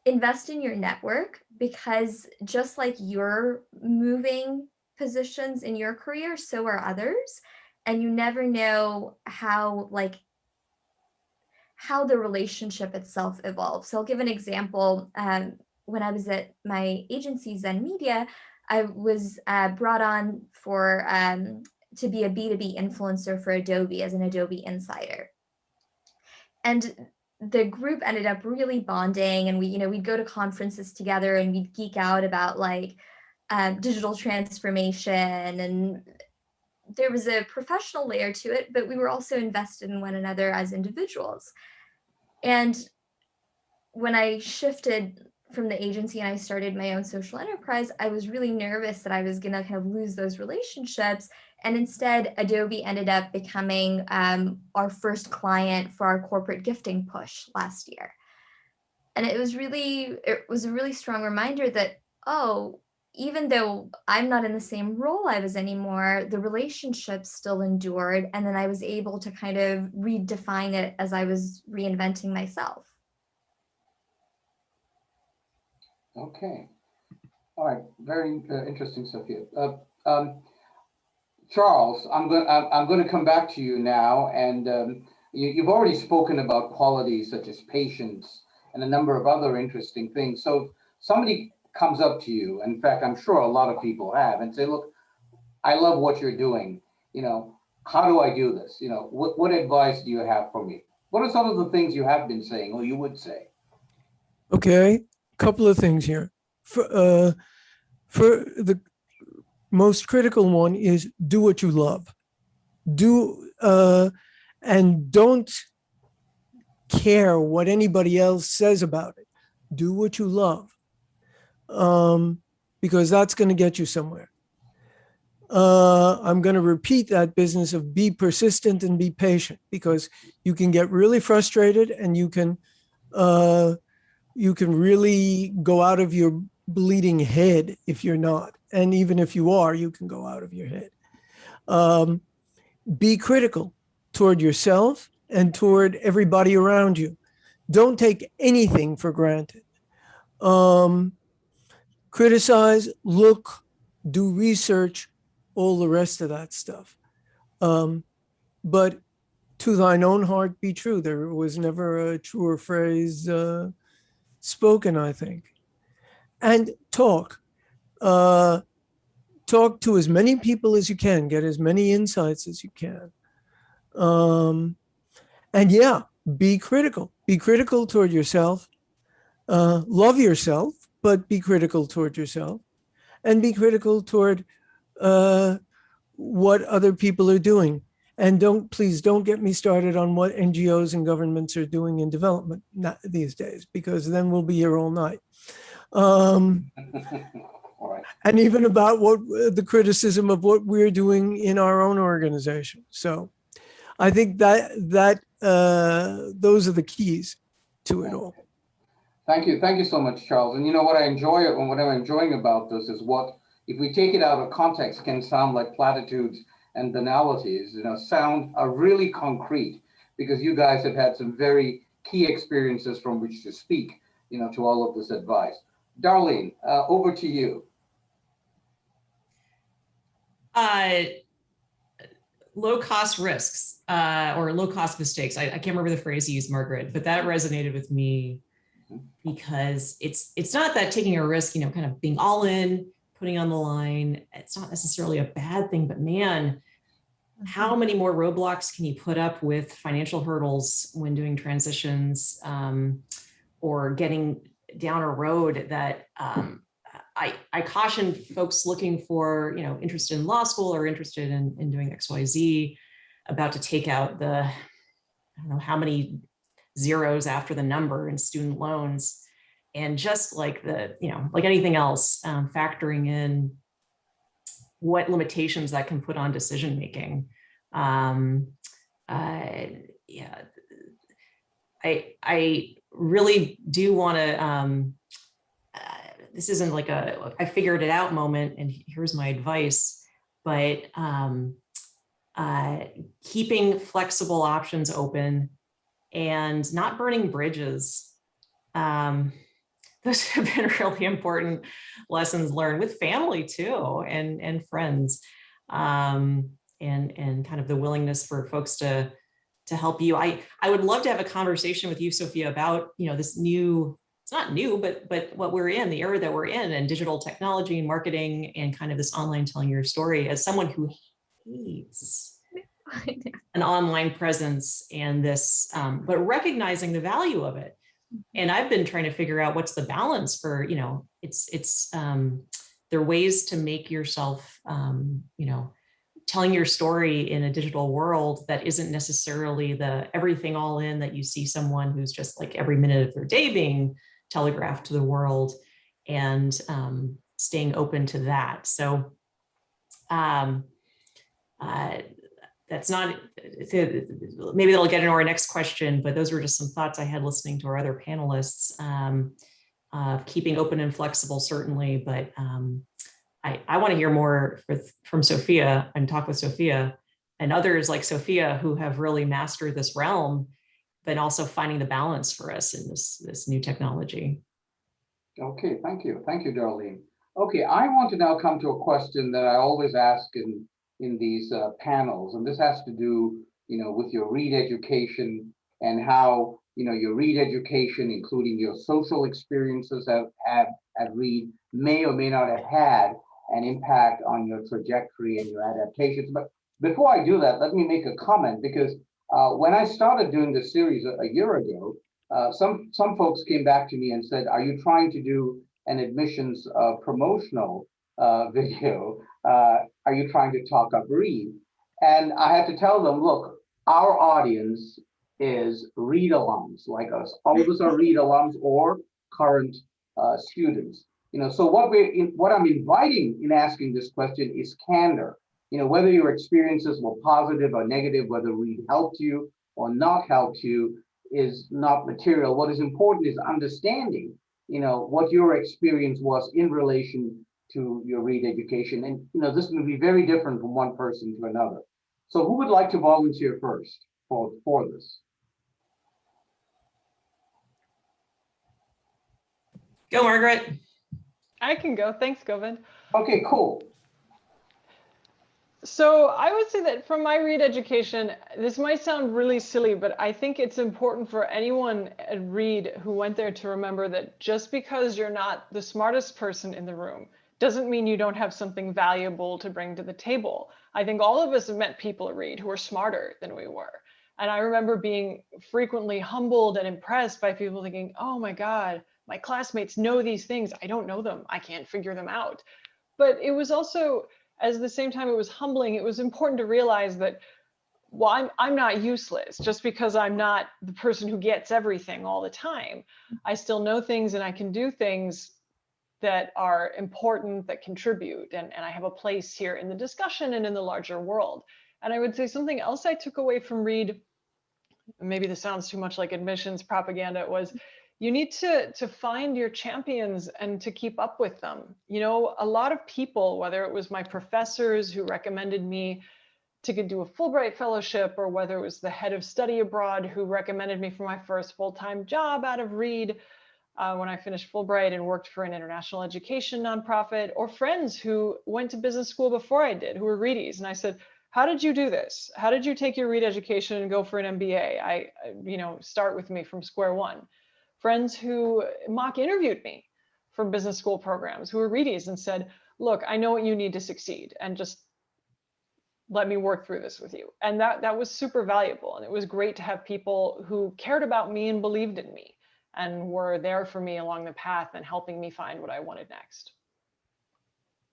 invest in your network, because just like you're moving positions in your career, so are others. And you never know how the relationship itself evolves. So I'll give an example. When I was at my agency, Zen Media, I was brought on to be a B2B influencer for Adobe as an Adobe insider. And the group ended up really bonding, and we'd go to conferences together and we'd geek out about like digital transformation, and there was a professional layer to it, but we were also invested in one another as individuals. And when I shifted from the agency and I started my own social enterprise, I was really nervous that I was going to kind of lose those relationships. And instead, Adobe ended up becoming our first client for our corporate gifting push last year. And it was a really strong reminder that, even though I'm not in the same role I was anymore, the relationship still endured. And then I was able to kind of redefine it as I was reinventing myself. Okay. All right. Very interesting, Sophia. Charles, I'm going to come back to you now, and you've already spoken about qualities such as patience and a number of other interesting things. So if somebody comes up to you, in fact, I'm sure a lot of people have, and say, "Look, I love what you're doing. How do I do this? What advice do you have for me?" What are some of the things you have been saying, or you would say? Okay, couple of things here. For the most critical one is do what you love. And don't care what anybody else says about it. Do what you love, because that's going to get you somewhere. I'm going to repeat that business of be persistent and be patient, because you can get really frustrated and you can really go out of your bleeding head if you're not. And even if you are, you can go out of your head. Be critical toward yourself and toward everybody around you. Don't take anything for granted. Criticize, look, do research, all the rest of that stuff. But to thine own heart be true. There was never a truer phrase spoken, I think. And talk. Talk to as many people as you can, get as many insights as you can. And yeah, be critical. Be critical toward yourself. Love yourself, but be critical toward yourself. And be critical toward what other people are doing. And please don't get me started on what NGOs and governments are doing in development these days, because then we'll be here all night. All right. And even about what the criticism of what we're doing in our own organization. So I think that those are the keys to it all. Thank you so much, Charles. And you know what I enjoy, and what I'm enjoying about this is what, if we take it out of context, can sound like platitudes and banalities, sound really concrete, because you guys have had some very key experiences from which to speak, to all of this advice. Darlene, over to you. Low-cost risks or low-cost mistakes. I can't remember the phrase you used, Margaret, but that resonated with me, because it's not that taking a risk, kind of being all in, putting on the line, it's not necessarily a bad thing, but man, how many more roadblocks can you put up with financial hurdles when doing transitions, or getting down a road that I caution folks looking for, interested in law school or interested in doing XYZ, about to take out the, I don't know how many zeros after the number in student loans. And just like like anything else, factoring in what limitations that can put on decision-making. Yeah, I really do want to, this isn't like I figured it out moment and here's my advice, but keeping flexible options open and not burning bridges. Those have been really important lessons learned with family too, and friends, and kind of the willingness for folks to help you. I would love to have a conversation with you, Sophia, about this new, it's not new, but what we're in, the era that we're in, and digital technology and marketing and kind of this online telling your story, as someone who hates an online presence and this, but recognizing the value of it. And I've been trying to figure out what's the balance for, there are ways to make yourself, telling your story in a digital world that isn't necessarily the everything all in that you see someone who's just like every minute of their day being telegraphed to the world, and staying open to that. So that's not, maybe that'll get into our next question, but those were just some thoughts I had listening to our other panelists. Keeping open and flexible, certainly, but I want to hear more from Sophia and talk with Sophia and others like Sophia who have really mastered this realm, but also finding the balance for us in this new technology. Okay, thank you, Darlene. Okay, I want to now come to a question that I always ask in these panels, and this has to do, with your Reed education and how, your Reed education, including your social experiences at Reed, may or may not have had an impact on your trajectory and your adaptations. But before I do that, let me make a comment, because when I started doing this series a year ago, some folks came back to me and said, "Are you trying to do an admissions promotional video Are you trying to talk up read? And I had to tell them, look, our audience is read alums like us. All of us are read alums or current students. So what I'm inviting in asking this question is candor. Whether your experiences were positive or negative, whether read helped you or not helped you is not material. What is important is understanding, what your experience was in relation to your read education. And, this will be very different from one person to another. So who would like to volunteer first for this? Go, Margaret. I can go. Thanks, Govind. Okay, cool. So I would say that from my read education, this might sound really silly, but I think it's important for anyone at Reed who went there to remember that just because you're not the smartest person in the room doesn't mean you don't have something valuable to bring to the table. I think all of us have met people at Reed who were smarter than we were. And I remember being frequently humbled and impressed by people thinking, oh my God, my classmates know these things. I don't know them. I can't figure them out. But it was also, at the same time, it was humbling. It was important to realize that, well, I'm not useless just because I'm not the person who gets everything all the time. I still know things and I can do things that are important, that contribute, and I have a place here in the discussion and in the larger world. And I would say something else I took away from Reed, maybe this sounds too much like admissions propaganda, was you need to find your champions and to keep up with them. A lot of people, whether it was my professors who recommended me to do a Fulbright fellowship, or whether it was the head of study abroad who recommended me for my first full-time job out of Reed when I finished Fulbright and worked for an international education nonprofit, or friends who went to business school before I did, who were Reedies. And I said, how did you do this? How did you take your Reed education and go for an MBA? Start with me from square one. Friends who mock interviewed me for business school programs, who were Reedies, and said, look, I know what you need to succeed, and just let me work through this with you. And that was super valuable. And it was great to have people who cared about me and believed in me and were there for me along the path and helping me find what I wanted next.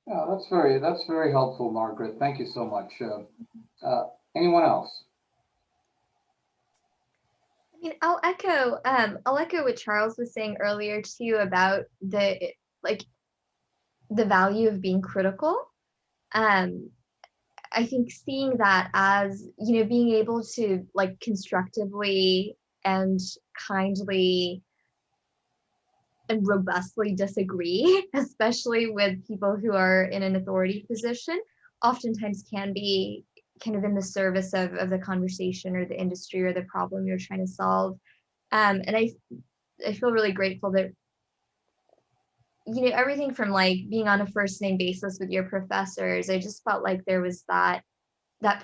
Yeah, that's very helpful, Margaret. Thank you so much. Anyone else? I mean, I'll echo what Charles was saying earlier too about the value of being critical. I think seeing that as, being able to constructively and kindly and robustly disagree, especially with people who are in an authority position, oftentimes can be kind of in the service of the conversation or the industry or the problem you're trying to solve. And I feel really grateful that, everything from being on a first name basis with your professors, I just felt like there was that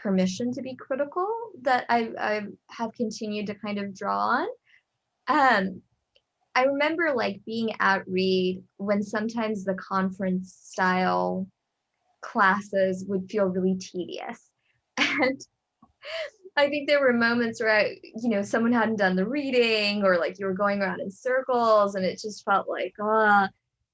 permission to be critical that I have continued to kind of draw on. I remember being at Reed when sometimes the conference style classes would feel really tedious. And I think there were moments where someone hadn't done the reading, or you were going around in circles, and it just felt like, ah.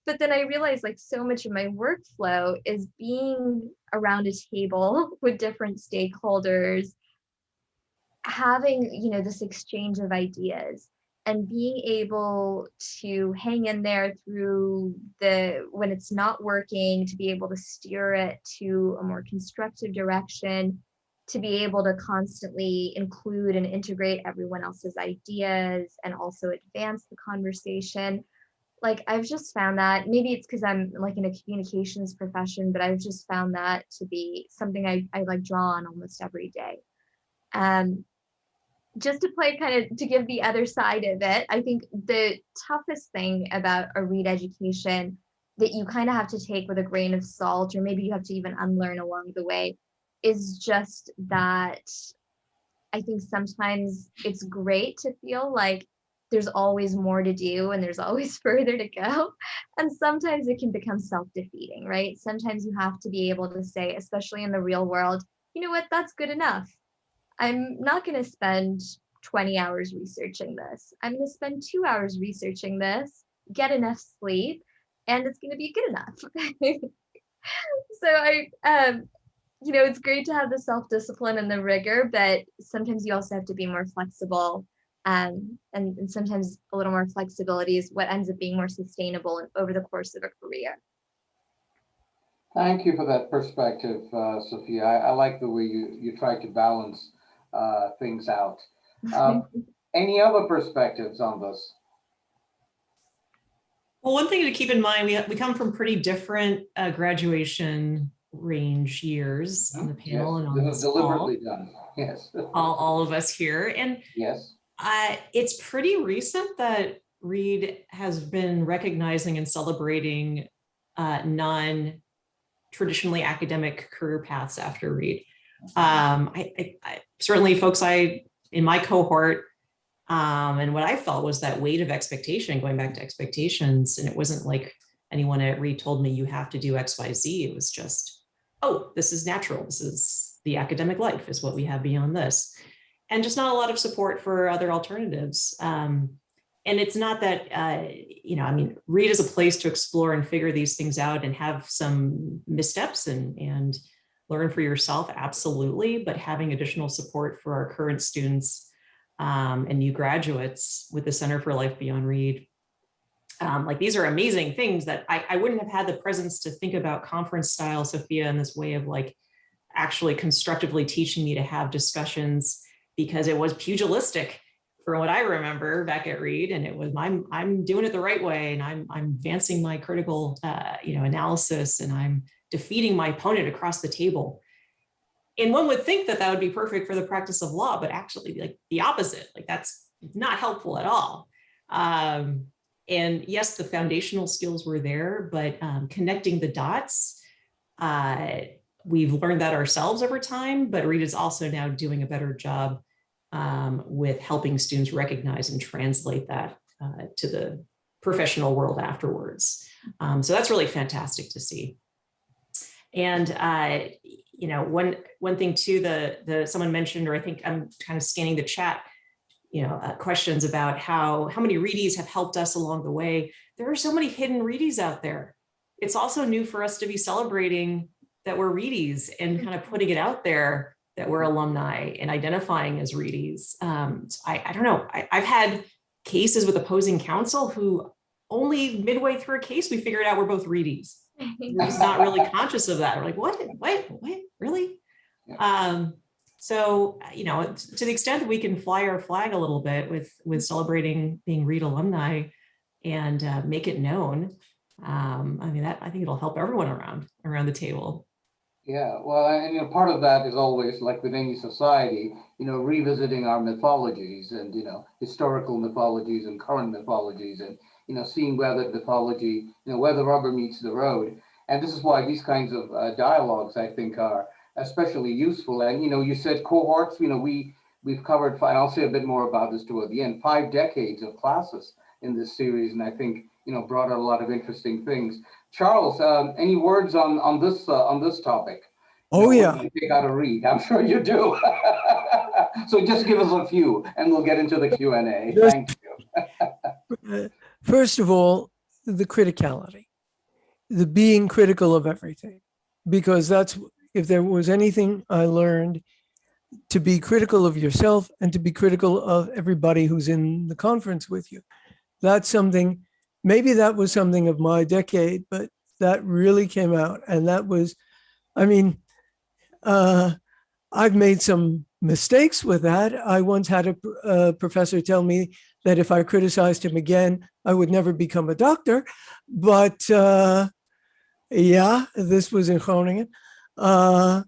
But then I realized so much of my workflow is being around a table with different stakeholders, having, this exchange of ideas, and being able to hang in there through when it's not working, to be able to steer it to a more constructive direction, to be able to constantly include and integrate everyone else's ideas and also advance the conversation. I've just found that, maybe it's because I'm in a communications profession, but I've just found that to be something I draw on almost every day. Just to play to give the other side of it, I think the toughest thing about a Reed education that you kind of have to take with a grain of salt, or maybe you have to even unlearn along the way, is just that I think sometimes it's great to feel like there's always more to do and there's always further to go. And sometimes it can become self-defeating, right? Sometimes you have to be able to say, especially in the real world, you know what, that's good enough. I'm not going to spend 20 hours researching this. I'm going to spend 2 hours researching this, get enough sleep, and it's going to be good enough. So it's great to have the self-discipline and the rigor, but sometimes you also have to be more flexible. And sometimes a little more flexibility is what ends up being more sustainable over the course of a career. Thank you for that perspective, Sophia. I like the way you try to balance things out. Any other perspectives on this? Well, one thing to keep in mind, we come from pretty different graduation range years on the panel. Yes, and on this this is deliberately done. Yes. all of us here. And yes. It's pretty recent that Reed has been recognizing and celebrating non-traditionally academic career paths after Reed. I certainly folks in my cohort, and what I felt was that weight of expectation, going back to expectations. And it wasn't like anyone at Reed told me you have to do X, Y, Z. It was just, oh, this is natural. This is the academic life, is what we have beyond this. And just not a lot of support for other alternatives. And it's not that, Reed is a place to explore and figure these things out and have some missteps and learn for yourself, absolutely. But having additional support for our current students and new graduates with the Center for Life Beyond Reed, these are amazing things that I wouldn't have had the presence to think about conference style, Sophia, in this way of actually constructively teaching me to have discussions, because it was pugilistic from what I remember back at Reed. And it was, I'm doing it the right way. And I'm advancing my critical, analysis, and I'm defeating my opponent across the table. And one would think that would be perfect for the practice of law, but actually the opposite, that's not helpful at all. And yes, the foundational skills were there, but connecting the dots, we've learned that ourselves over time, but Reed is also now doing a better job with helping students recognize and translate that to the professional world afterwards. So that's really fantastic to see. And one thing too, someone mentioned, or I think I'm kind of scanning the chat, questions about how many Reedies have helped us along the way. There are so many hidden Reedies out there. It's also new for us to be celebrating that we're Reedies and kind of putting it out there that we're alumni and identifying as Reedies. I don't know. I've had cases with opposing counsel who only midway through a case, we figured out we're both Reedies. We're just not really conscious of that. We're like, what, really? So, to the extent that we can fly our flag a little bit with celebrating being Reed alumni and make it known, I think it'll help everyone around the table. Yeah, well, and part of that is always, like with any society, revisiting our mythologies and historical mythologies and current mythologies, and seeing where the mythology, where the rubber meets the road. And this is why these kinds of dialogues, I think, are especially useful. And you said cohorts. We've covered, and I'll say a bit more about this toward the end, 5 decades of classes in this series, and I think brought out a lot of interesting things. Charles, any words on this topic? Oh, yeah. Take out a Reed. I'm sure you do. So just give us a few, and we'll get into the Q&A. Thank you. First of all, the criticality, the being critical of everything, because if there was anything I learned, to be critical of yourself and to be critical of everybody who's in the conference with you. That's something. Maybe that was something of my decade, but that really came out. And that was, I've made some mistakes with that. I once had a professor tell me that if I criticized him again, I would never become a doctor. But this was in Groningen. That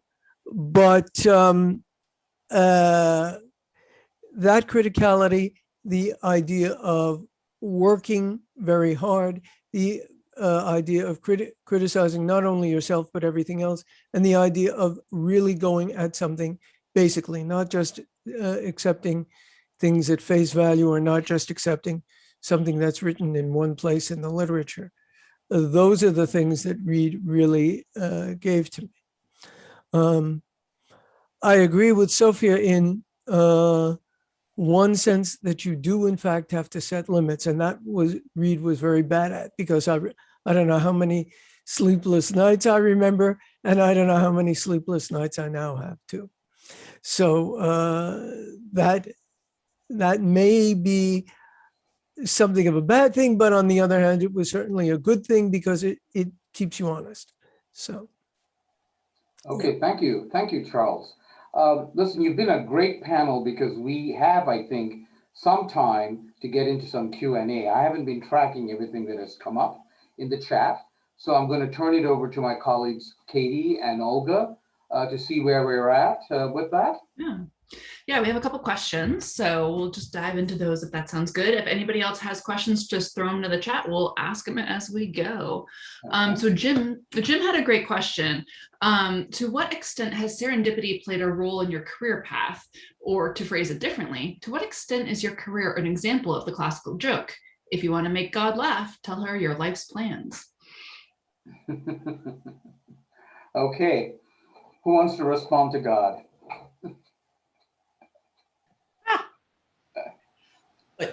criticality, the idea of working very hard, the idea of criticizing not only yourself, but everything else, and the idea of really going at something basically, not just accepting things at face value, or not just accepting something that's written in one place in the literature. Those are the things that Reed really gave to me. I agree with Sophia in one sense that you do in fact have to set limits, and that was Reed was very bad at, because I don't know how many sleepless nights I remember, and I don't know how many sleepless nights I now have too. So that may be something of a bad thing, but on the other hand, it was certainly a good thing because it keeps you honest. So. Okay, thank you. Thank you, Charles. Listen, you've been a great panel because we have, I think, some time to get into some Q&A. I haven't been tracking everything that has come up in the chat, so I'm going to turn it over to my colleagues, Katie and Olga, to see where we're at with that. Yeah, we have a couple questions, so we'll just dive into those if that sounds good. If anybody else has questions, just throw them into the chat. We'll ask them as we go. So Jim had a great question. To what extent has serendipity played a role in your career path? Or to phrase it differently, to what extent is your career an example of the classical joke? If you want to make God laugh, tell her your life's plans. Okay, who wants to respond to God?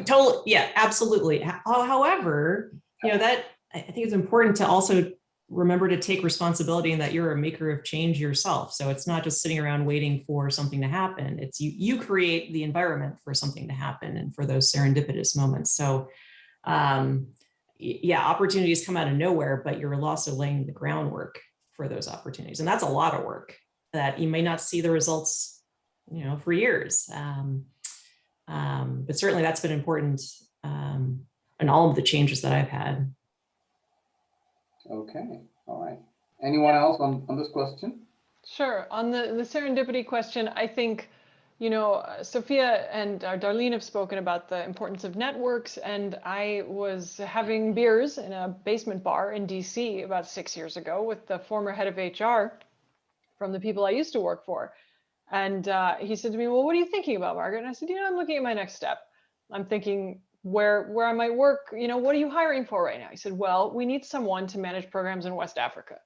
Totally, yeah, absolutely. However, that I think it's important to also remember to take responsibility in that you're a maker of change yourself. So it's not just sitting around waiting for something to happen. It's you create the environment for something to happen and for those serendipitous moments. So yeah, opportunities come out of nowhere, but you're also laying the groundwork for those opportunities. And that's a lot of work that you may not see the results, for years. But certainly that's been important in all of the changes that I've had. Okay, all right. Anyone else on this question? Sure. On the serendipity question, I think, Sophia and Darlene have spoken about the importance of networks, and I was having beers in a basement bar in DC about 6 years ago with the former head of HR from the people I used to work for. And he said to me, well, what are you thinking about, Margaret? And I said, I'm looking at my next step. I'm thinking where I might work, what are you hiring for right now? He said, well, we need someone to manage programs in West Africa.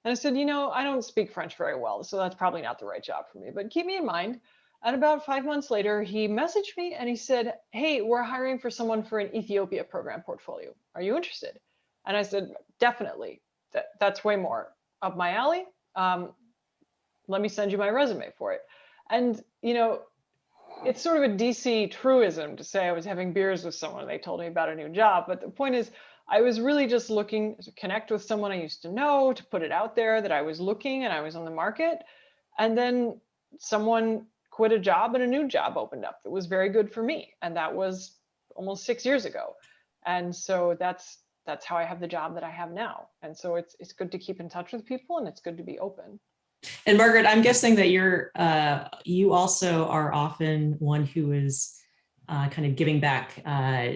And I said, I don't speak French very well, so that's probably not the right job for me, but keep me in mind. And about 5 months later, he messaged me and he said, hey, we're hiring for someone for an Ethiopia program portfolio. Are you interested? And I said, definitely. That's way more up my alley. Let me send you my resume for it. And, it's sort of a DC truism to say I was having beers with someone and they told me about a new job. But the point is, I was really just looking to connect with someone I used to know, to put it out there that I was looking and I was on the market. And then someone quit a job and a new job opened up that was very good for me. And that was almost 6 years ago. And so that's how I have the job that I have now. And so it's good to keep in touch with people and it's good to be open. And Margaret, I'm guessing that you also are often one who is kind of giving back,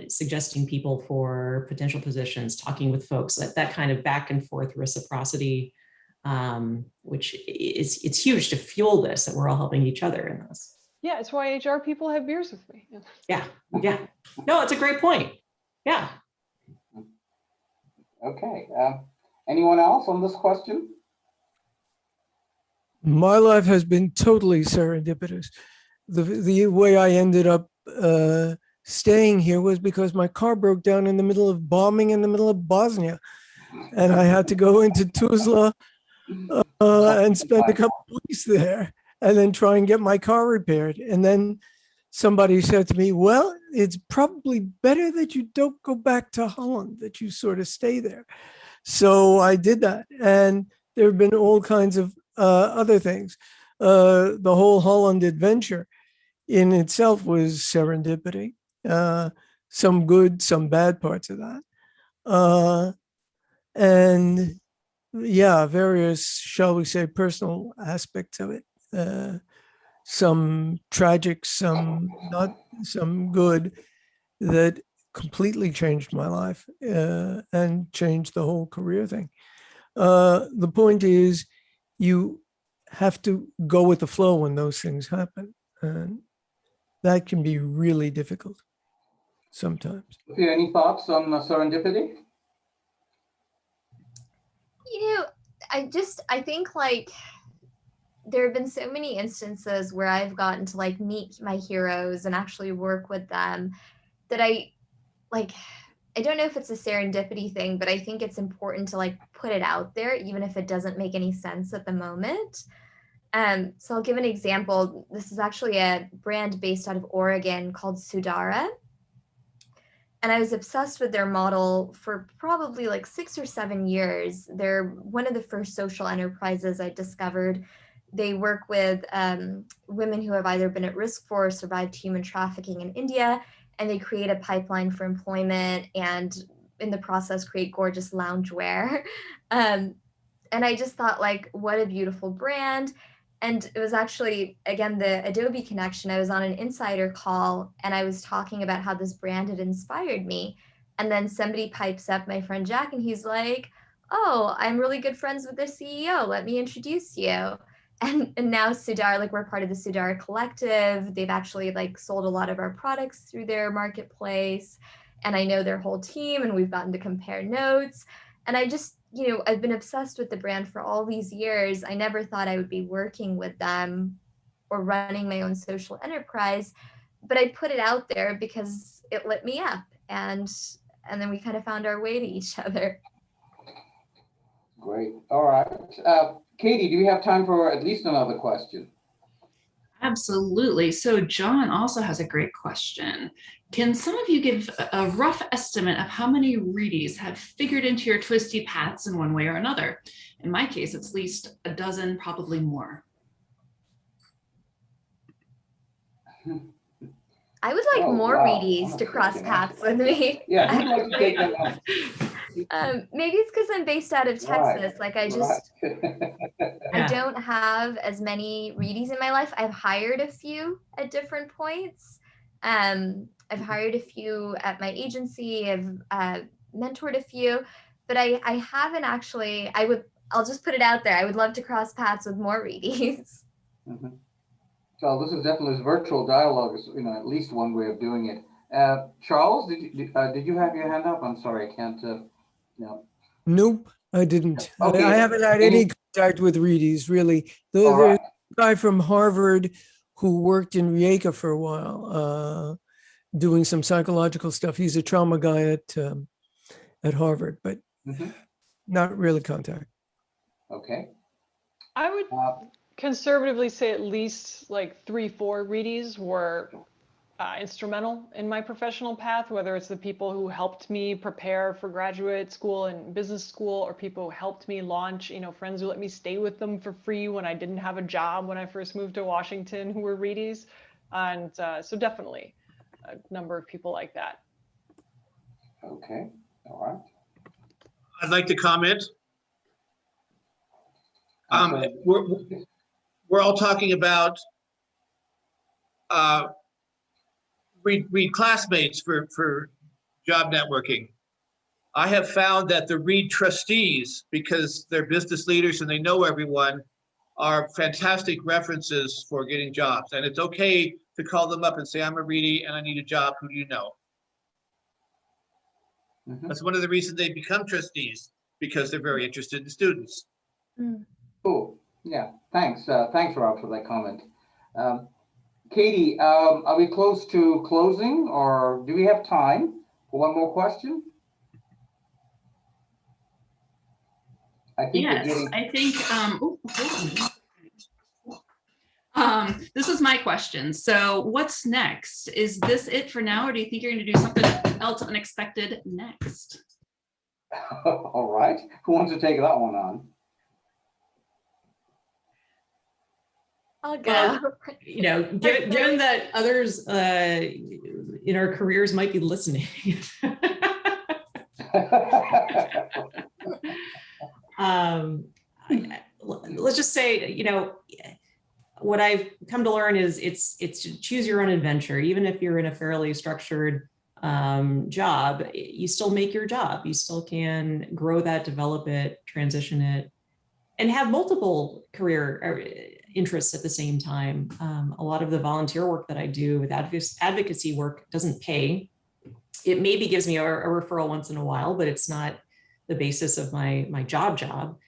suggesting people for potential positions, talking with folks, that kind of back and forth reciprocity, which it's huge to fuel this, that we're all helping each other in this. Yeah, it's why HR people have beers with me. Yeah. No, it's a great point. Yeah. Okay. Anyone else on this question? My life has been totally serendipitous. The way I ended up staying here was because my car broke down in the middle of bombing in the middle of Bosnia. And I had to go into Tuzla and spend a couple of weeks there and then try and get my car repaired. And then somebody said to me, well, it's probably better that you don't go back to Holland, that you sort of stay there. So I did that. And there have been all kinds of other things. The whole Holland adventure in itself was serendipity. Some good, some bad parts of that. And yeah, various, shall we say, personal aspects of it. Some tragic, some not, some good, that completely changed my life and changed the whole career thing. The point is, you have to go with the flow when those things happen. And that can be really difficult sometimes. Any thoughts on serendipity? I think like there have been so many instances where I've gotten to like meet my heroes and actually work with them that I like I don't know if it's a serendipity thing, but I think it's important to like put it out there, even if it doesn't make any sense at the moment. So I'll give an example. This is actually a brand based out of Oregon called Sudara. And I was obsessed with their model for probably like 6 or 7 years. They're one of the first social enterprises I discovered. They work with women who have either been at risk for or survived human trafficking in India, and they create a pipeline for employment and in the process create gorgeous loungewear. And I just thought, like, what a beautiful brand. And it was actually, again, the Adobe connection. I was on an insider call and I was talking about how this brand had inspired me. And then somebody pipes up, my friend Jack, and he's like, oh, I'm really good friends with the CEO. Let me introduce you. And now Sudar, like, we're part of the Sudar collective. They've actually like sold a lot of our products through their marketplace. And I know their whole team and we've gotten to compare notes. And I just, I've been obsessed with the brand for all these years. I never thought I would be working with them or running my own social enterprise, but I put it out there because it lit me up, and then we kind of found our way to each other. Great. All right. Katie, do you have time for at least another question? Absolutely. So John also has a great question. Can some of you give a rough estimate of how many readies have figured into your twisty paths in one way or another? In my case, it's at least a dozen, probably more. I would like more readies to cross paths with me. Yeah, who'd like to take them on? Maybe it's because I'm based out of Texas. Like I just, Right. I don't have as many readies in my life. I've hired a few at different points. I've hired a few at my agency. I've mentored a few, but I haven't actually. I'll just put it out there. I would love to cross paths with more readies. Mm-hmm. So this is definitely this virtual dialogue is, at least one way of doing it. Charles, did you have your hand up? I'm sorry, I can't. No. Nope, I didn't. Okay. I haven't had any contact with readies, really. There's a guy from Harvard who worked in Rijeka for a while, doing some psychological stuff. He's a trauma guy at Harvard, but not really contact. Okay. I would conservatively say at least like 3-4 readies were instrumental in my professional path, whether it's the people who helped me prepare for graduate school and business school, or people who helped me launch, friends who let me stay with them for free when I didn't have a job when I first moved to Washington who were readies. And so definitely a number of people like that. Okay, all right. I'd like to comment. We're all talking about read classmates for job networking. I have found that the read trustees, because they're business leaders and they know everyone, are fantastic references for getting jobs. And it's okay to call them up and say, I'm a readie and I need a job. Who do you know? That's one of the reasons they become trustees, because they're very interested in students. Cool. Yeah, thanks. Thanks, Rob, for that comment. Katie, are we close to closing, or do we have time for one more question? I think yes, I think, this is my question. So what's next? Is this it for now, or do you think you're going to do something else unexpected next? All right. Who wants to take that one on? I'll go. Given that others in our careers might be listening. Let's just say, what I've come to learn is it's to choose your own adventure. Even if you're in a fairly structured job, you still make your job. You still can grow that, develop it, transition it, and have multiple career interests at the same time. A lot of the volunteer work that I do with advocacy work doesn't pay. It maybe gives me a referral once in a while, but it's not the basis of my job.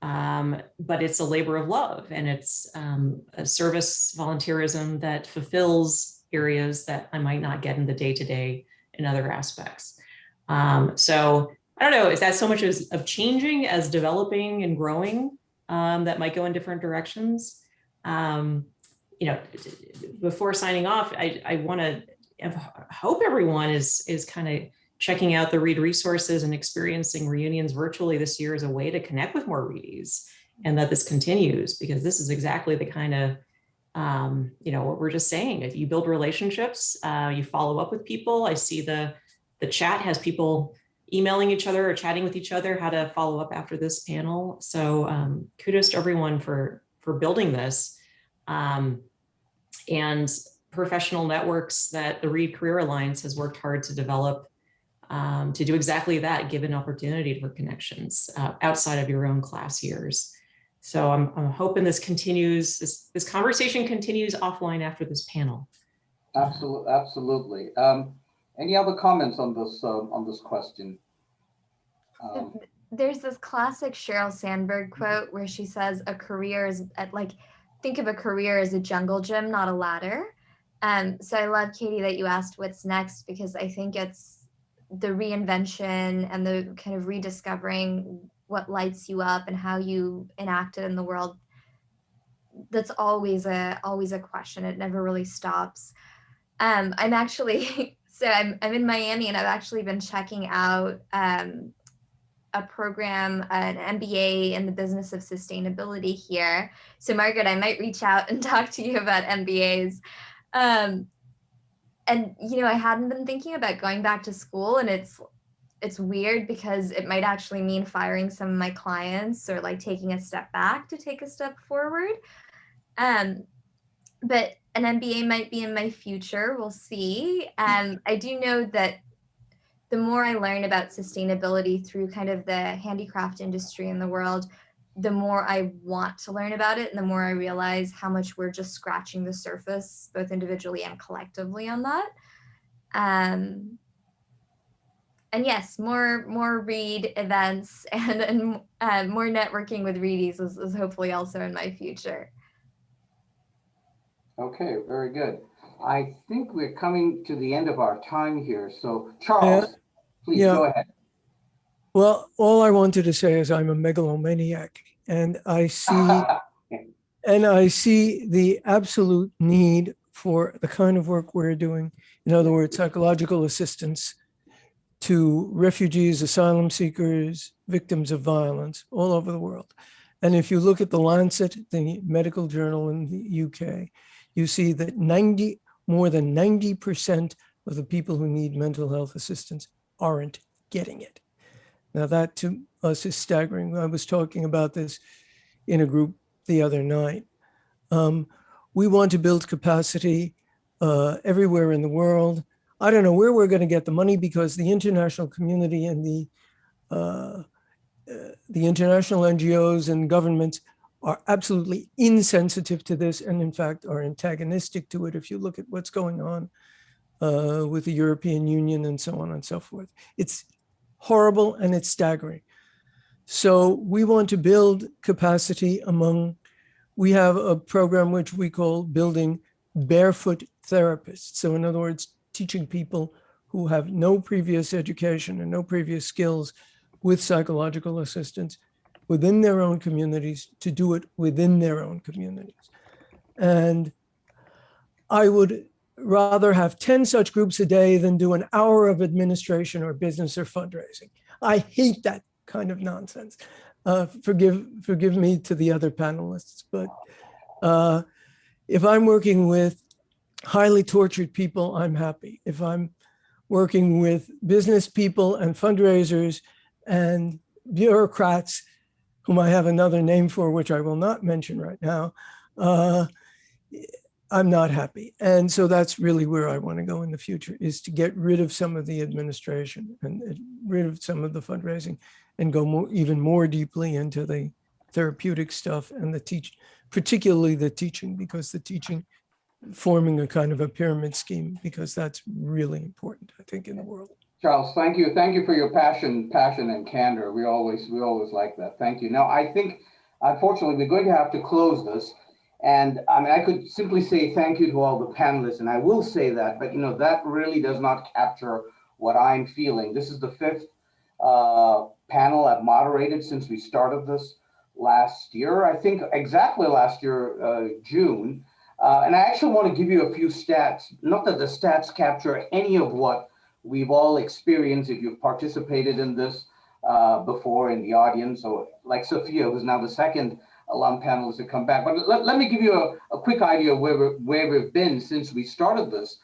But it's a labor of love, and it's a service volunteerism that fulfills areas that I might not get in the day-to-day in other aspects. So I don't know, is that so much of changing as developing and growing that might go in different directions? Before signing off, I want to hope everyone is kind of checking out the Read resources and experiencing reunions virtually this year as a way to connect with more Readies, and that this continues, because this is exactly the kind of, what we're just saying. If you build relationships, you follow up with people. I see the chat has people emailing each other or chatting with each other how to follow up after this panel. So kudos to everyone for building this. And professional networks that the Read Career Alliance has worked hard to develop to do exactly that, give an opportunity for connections outside of your own class years. So I'm hoping this continues, this conversation continues offline after this panel. Absolutely. Any other comments on this question? There's this classic Sheryl Sandberg quote where she says, think of a career as a jungle gym, not a ladder. So I love, Katie, that you asked what's next, because I think it's the reinvention and the kind of rediscovering what lights you up and how you enact it in the world. That's always a question. It never really stops. I'm actually, so I'm in Miami, and I've actually been checking out a program, an MBA in the business of sustainability here. So Margaret, I might reach out and talk to you about MBAs. And I hadn't been thinking about going back to school, and it's weird because it might actually mean firing some of my clients or like taking a step back to take a step forward. But an MBA might be in my future. We'll see. I do know that the more I learn about sustainability through kind of the handicraft industry in the world, the more I want to learn about it, and the more I realize how much we're just scratching the surface, both individually and collectively, on that. And yes, more Read events and more networking with Readies is hopefully also in my future. Okay, very good. I think we're coming to the end of our time here. So Charles, please go ahead. Well, all I wanted to say is I'm a megalomaniac, and I see the absolute need for the kind of work we're doing. In other words, psychological assistance to refugees, asylum seekers, victims of violence all over the world. And if you look at the Lancet, the medical journal in the UK, you see that more than 90% of the people who need mental health assistance aren't getting it. Now that to us is staggering. I was talking about this in a group the other night. We want to build capacity everywhere in the world. I don't know where we're going to get the money, because the international community and the international NGOs and governments are absolutely insensitive to this, and in fact are antagonistic to it. If you look at what's going on with the European Union and so on and so forth, it's horrible and it's staggering. So we want to build capacity we have a program which we call Building Barefoot Therapists. So in other words, teaching people who have no previous education and no previous skills with psychological assistance within their own communities to do it within their own communities. And I would rather have 10 such groups a day than do an hour of administration or business or fundraising. I hate that kind of nonsense. Forgive me to the other panelists, but if I'm working with highly tortured people, I'm happy. If I'm working with business people and fundraisers and bureaucrats, whom I have another name for, which I will not mention right now, I'm not happy. And so that's really where I want to go in the future, is to get rid of some of the administration and rid of some of the fundraising and go even more deeply into the therapeutic stuff and particularly the teaching, because the teaching forming a kind of a pyramid scheme, because that's really important, I think, in the world. Charles, thank you. Thank you for your passion and candor. We always like that. Thank you. Now, I think, unfortunately, we're going to have to close this. And I mean, I could simply say thank you to all the panelists, and I will say that, but that really does not capture what I'm feeling. This is the fifth panel I've moderated since we started this last year. I think exactly last year, June. And I actually want to give you a few stats, not that the stats capture any of what we've all experienced if you've participated in this before in the audience, or like Sophia, who's now the second alum panelist to come back. But let me give you a quick idea of where we've been since we started this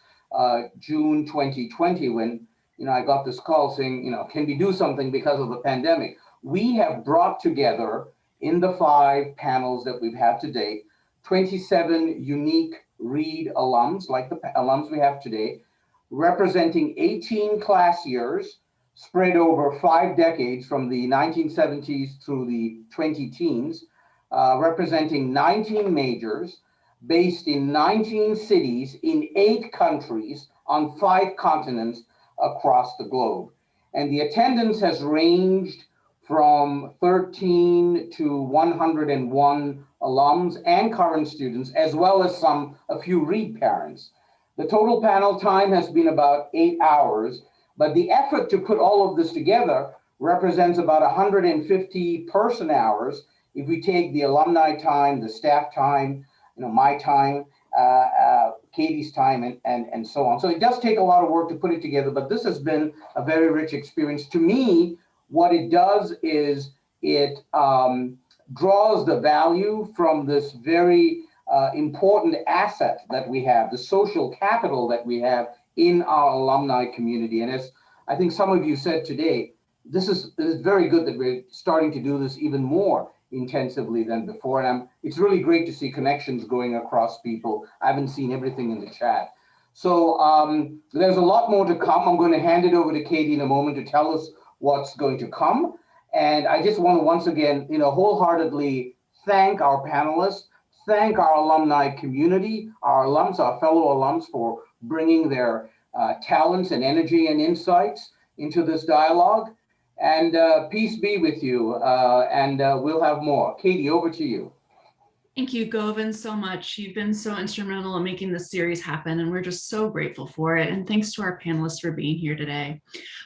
June 2020, when I got this call saying, can we do something because of the pandemic? We have brought together in the 5 panels that we've had to date, 27 unique Reed alums, like the alums we have today, representing 18 class years spread over 5 decades from the 1970s through the 20-teens, representing 19 majors based in 19 cities in 8 countries on 5 continents across the globe. And the attendance has ranged from 13 to 101 alums and current students, as well as a few Reed parents. The total panel time has been about 8 hours, but the effort to put all of this together represents about 150 person hours if we take the alumni time, the staff time, my time, Katie's time, and so on. So it does take a lot of work to put it together, but this has been a very rich experience. To me, what it does is it draws the value from this very important asset that we have, the social capital that we have in our alumni community. And as I think some of you said today, this is very good that we're starting to do this even more intensively than before. And it's really great to see connections going across people. I haven't seen everything in the chat. So there's a lot more to come. I'm going to hand it over to Katie in a moment to tell us what's going to come. And I just want to once again, wholeheartedly thank our panelists, thank our alumni community, our alums, our fellow alums, for bringing their talents and energy and insights into this dialogue. And peace be with you. And we'll have more. Katie, over to you. Thank you, Govind, so much. You've been so instrumental in making this series happen, and we're just so grateful for it. And thanks to our panelists for being here today.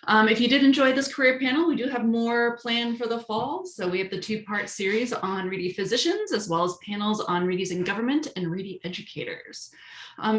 If you did enjoy this career panel, we do have more planned for the fall. So we have the 2-part series on Reedy physicians, as well as panels on Reedies in government and Reedy educators.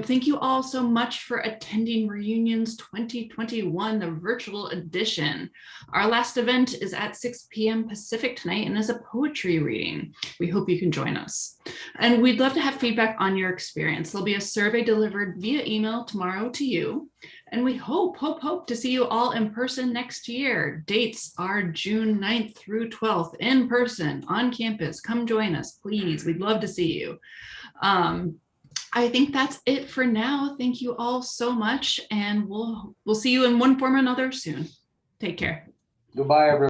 Thank you all so much for attending Reunions 2021, the virtual edition. Our last event is at 6 p.m. Pacific tonight and is a poetry reading. We hope you can join us. And we'd love to have feedback on your experience. There'll be a survey delivered via email tomorrow to you. And we hope to see you all in person next year. Dates are June 9th through 12th in person on campus. Come join us, please. We'd love to see you. I think that's it for now. Thank you all so much, and we'll see you in one form or another soon. Take care. Goodbye, everyone.